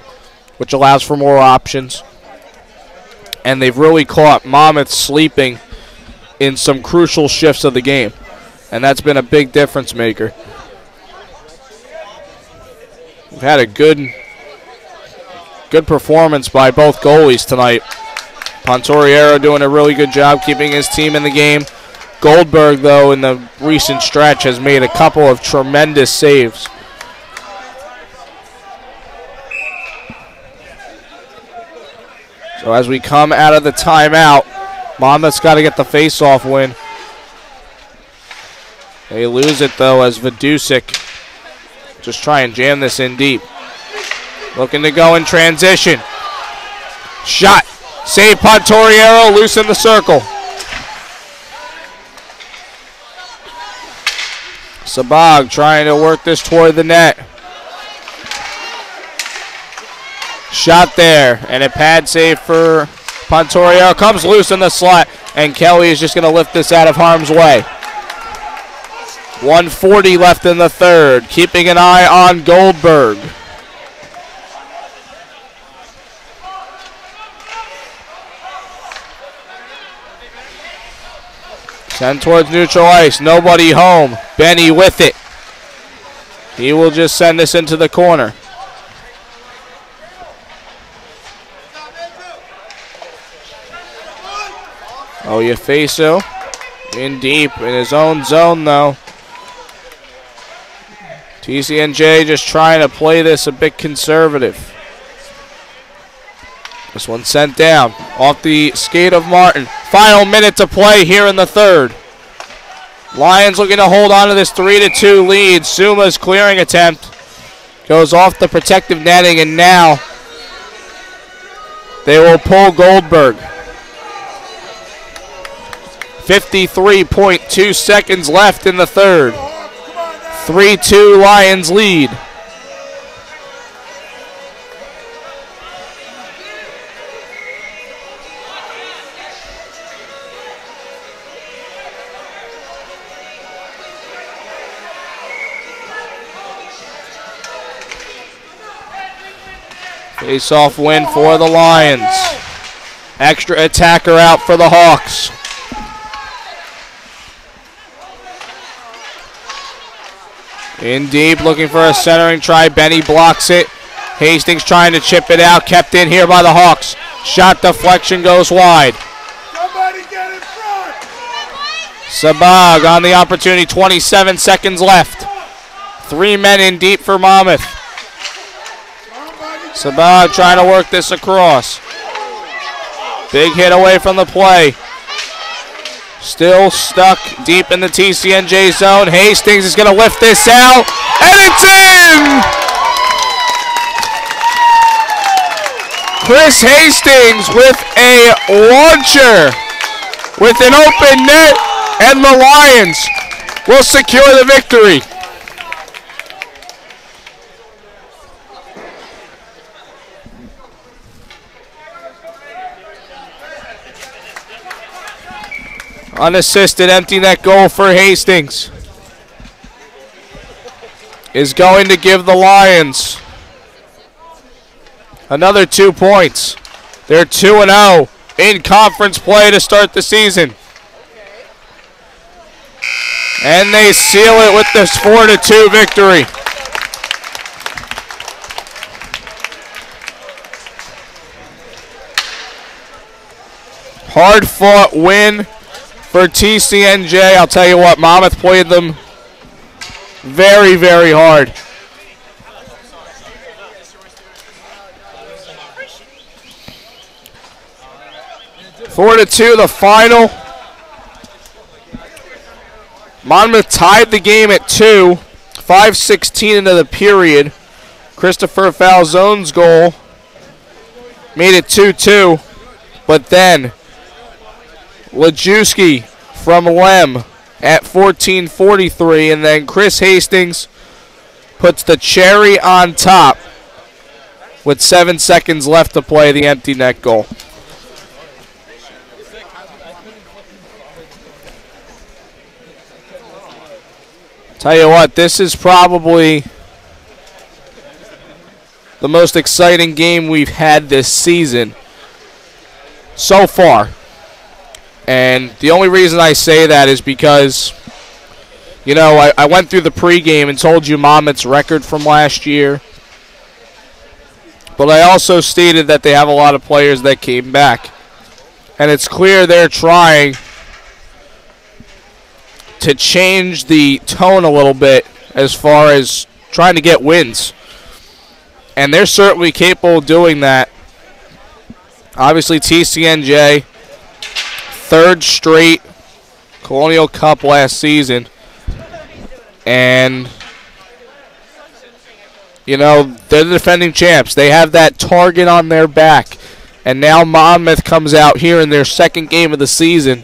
which allows for more options. And they've really caught Monmouth sleeping in some crucial shifts of the game. And that's been a big difference maker. We've had a good performance by both goalies tonight. Pontoriero doing a really good job keeping his team in the game. Goldberg, though, in the recent stretch has made a couple of tremendous saves. So as we come out of the timeout, Monmouth's got to get the face-off win. They lose it, though, as Vidusik just try and jam this in deep. Looking to go in transition. Shot. Save Pontoriero, loose in the circle. Sabag trying to work this toward the net. Shot there, and a pad save for Pontoriero. Comes loose in the slot, and Kelly is just going to lift this out of harm's way. 1:40 left in the third. Keeping an eye on Goldberg. Send towards neutral ice. Nobody home. Benny with it. He will just send this into the corner. Oyefeso in deep in his own zone, though. TCNJ just trying to play this a bit conservative. This one sent down off the skate of Martin. Final minute to play here in the third. Lions looking to hold on to this 3-2 lead. Suma's clearing attempt goes off the protective netting, and now they will pull Goldberg. 53.2 seconds left in the third. 3-2 Lions lead. Face-off win for the Lions. Extra attacker out for the Hawks. In deep, looking for a centering try. Benny blocks it. Hastings trying to chip it out. Kept in here by the Hawks. Shot deflection goes wide. Somebody get in front. Sabag on the opportunity. 27 seconds left. 3 men in deep for Monmouth. Sabag trying to work this across. Big hit away from the play. Still stuck deep in the TCNJ zone. Hastings is going to lift this out, and it's in! Chris Hastings with a launcher with an open net, and the Lions will secure the victory. Unassisted empty net goal for Hastings is going to give the Lions another 2 points. They're 2-0 in conference play to start the season. And they seal it with this 4-2 victory. Hard-fought win for TCNJ. I'll tell you what, Monmouth played them very, very hard. Four to 2, the final. Monmouth tied the game at 2. 5:16 into the period. Christopher Falzone's goal made it 2-2, but then Lajewski from Lem at 14:43, and then Chris Hastings puts the cherry on top with 7 seconds left to play, the empty net goal. Tell you what, this is probably the most exciting game we've had this season so far. And the only reason I say that is because, you know, I went through the pregame and told you Monmouth's record from last year. But I also stated that they have a lot of players that came back. And it's clear they're trying to change the tone a little bit as far as trying to get wins. And they're certainly capable of doing that. Obviously, TCNJ, third straight Colonial Cup last season. And, you know, they're the defending champs. They have that target on their back. And now Monmouth comes out here in their second game of the season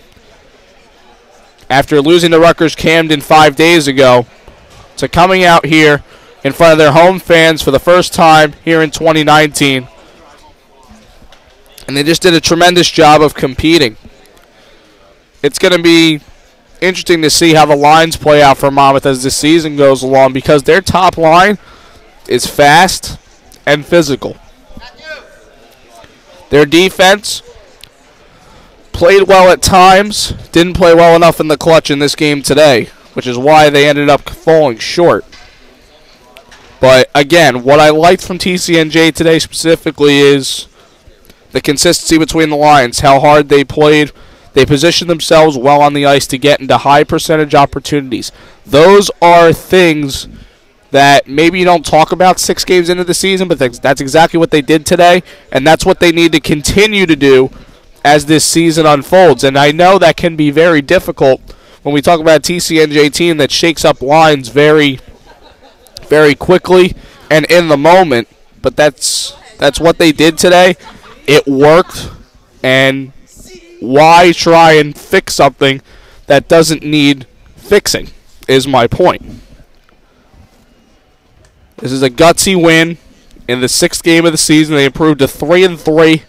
after losing to Rutgers Camden 5 days ago, to coming out here in front of their home fans for the first time here in 2019. And they just did a tremendous job of competing. It's going to be interesting to see how the lines play out for Monmouth as the season goes along, because their top line is fast and physical. Their defense played well at times, didn't play well enough in the clutch in this game today, which is why they ended up falling short. But again, what I liked from TCNJ today specifically is the consistency between the lines, how hard they played. They positioned themselves well on the ice to get into high percentage opportunities. Those are things that maybe you don't talk about 6 games into the season, but that's exactly what they did today, and that's what they need to continue to do as this season unfolds. And I know that can be very difficult when we talk about a TCNJ team that shakes up lines very, very quickly and in the moment, but that's what they did today. It worked, and why try and fix something that doesn't need fixing is my point. This is a gutsy win in the 6th game of the season. They improved to 3-3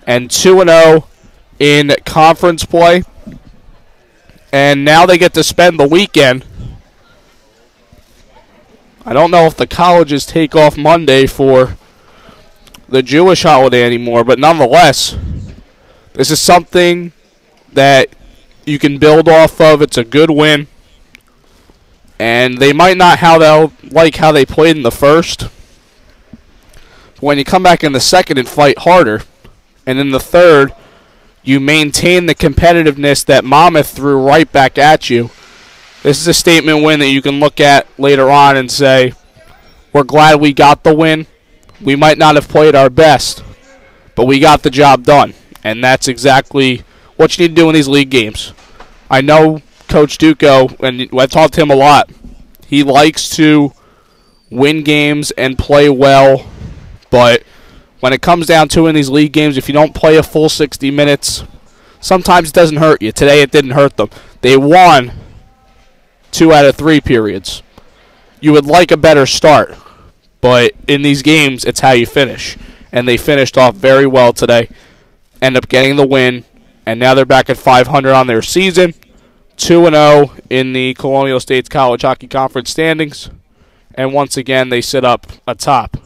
and 2-0 in conference play. And now they get to spend the weekend. I don't know if the colleges take off Monday for the Jewish holiday anymore, but nonetheless, this is something that you can build off of. It's a good win. And they might not like how they played in the first. But when you come back in the second and fight harder, and in the third, you maintain the competitiveness that Monmouth threw right back at you. This is a statement win that you can look at later on and say, we're glad we got the win. We might not have played our best, but we got the job done. And that's exactly what you need to do in these league games. I know Coach Duco, and I've talked to him a lot, he likes to win games and play well, but when it comes down to in these league games, if you don't play a full 60 minutes, sometimes it doesn't hurt you. Today it didn't hurt them. They won 2 out of 3 periods. You would like a better start, but in these games, it's how you finish. And they finished off very well today, end up getting the win, and now they're back at 500 on their season. 2-0 in the Colonial States College Hockey Conference standings. And once again, they sit up atop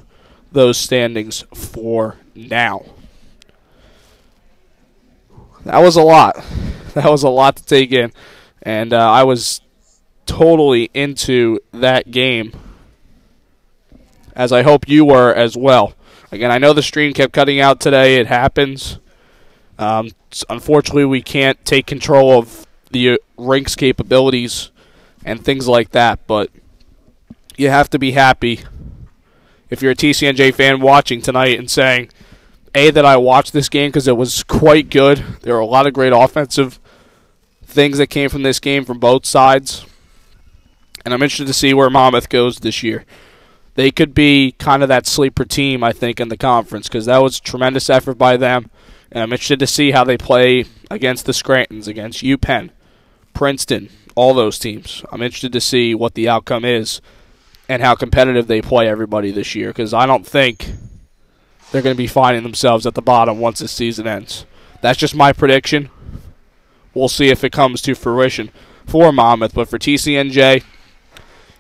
those standings for now. That was a lot. That was a lot to take in. And I was totally into that game, as I hope you were as well. Again, I know the stream kept cutting out today. It happens. Unfortunately, we can't take control of the rink's capabilities and things like that, but you have to be happy if you're a TCNJ fan watching tonight and saying, A, that I watched this game because it was quite good. There were a lot of great offensive things that came from this game from both sides, and I'm interested to see where Monmouth goes this year. They could be kind of that sleeper team, I think, in the conference because that was a tremendous effort by them, and I'm interested to see how they play against the Scrantons, against UPenn, Princeton, all those teams. I'm interested to see what the outcome is and how competitive they play everybody this year, because I don't think they're going to be finding themselves at the bottom once this season ends. That's just my prediction. We'll see if it comes to fruition for Monmouth, but for TCNJ,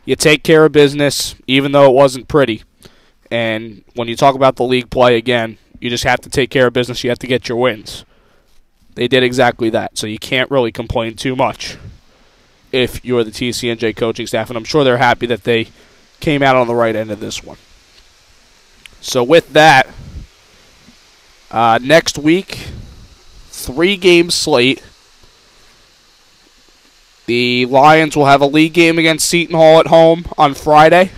you take care of business, even though it wasn't pretty. And when you talk about the league play again, you just have to take care of business. You have to get your wins. They did exactly that, so you can't really complain too much if you're the TCNJ coaching staff, and I'm sure they're happy that they came out on the right end of this one. So with that, next week, 3-game slate. The Lions will have a league game against Seton Hall at home on Friday.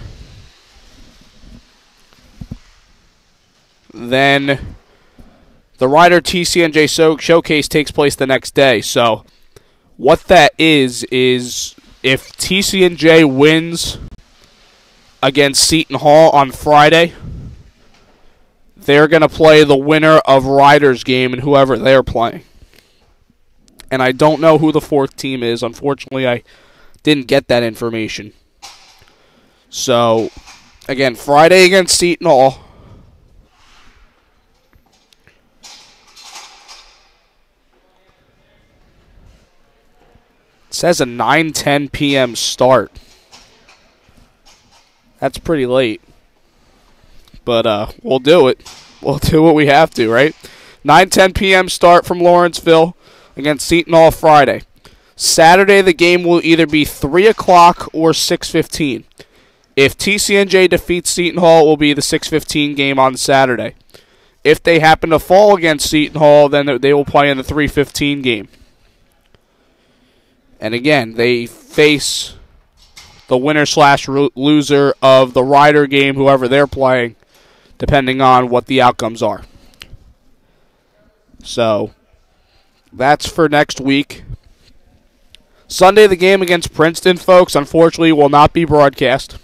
Then the Rider TCNJ Showcase takes place the next day. So what that is if TCNJ wins against Seton Hall on Friday, they're going to play the winner of Rider's game and whoever they're playing. And I don't know who the 4th team is. Unfortunately, I didn't get that information. So, again, Friday against Seton Hall. It says a 9:10 p.m. start. That's pretty late. But we'll do it. We'll do what we have to, right? 9:10 p.m. start from Lawrenceville against Seton Hall Friday. Saturday, the game will either be 3 o'clock or 6:15. If TCNJ defeats Seton Hall, it will be the 6:15 game on Saturday. If they happen to fall against Seton Hall, then they will play in the 3:15 game. And again, they face the winner/loser of the Rider game, whoever they're playing, depending on what the outcomes are. So that's for next week. Sunday, the game against Princeton, folks, unfortunately will not be broadcast.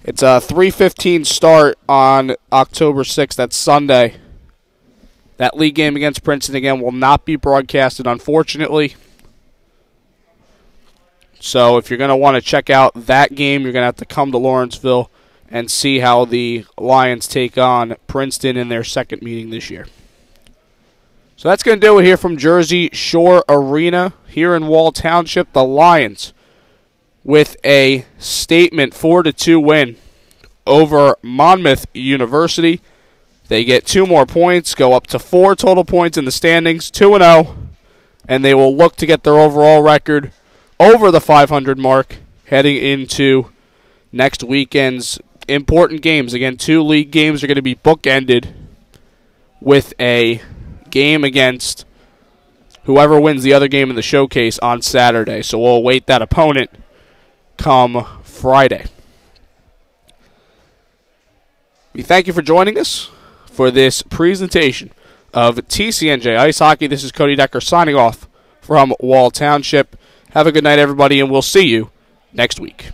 It's a 3:15 start on October 6th. That's Sunday. That league game against Princeton, again, will not be broadcasted, unfortunately. So if you're going to want to check out that game, you're going to have to come to Lawrenceville and see how the Lions take on Princeton in their second meeting this year. So that's going to do it here from Jersey Shore Arena here in Wall Township. The Lions with a statement 4-2 win over Monmouth University. They get 2 more points, go up to 4 total points in the standings, 2-0, and they will look to get their overall record over the 500 mark heading into next weekend's important games. Again, 2 league games are going to be bookended with a game against whoever wins the other game in the showcase on Saturday. So we'll await that opponent come Friday. We thank you for joining us for this presentation of TCNJ Ice Hockey. This is Cody Decker signing off from Wall Township. Have a good night, everybody, and we'll see you next week.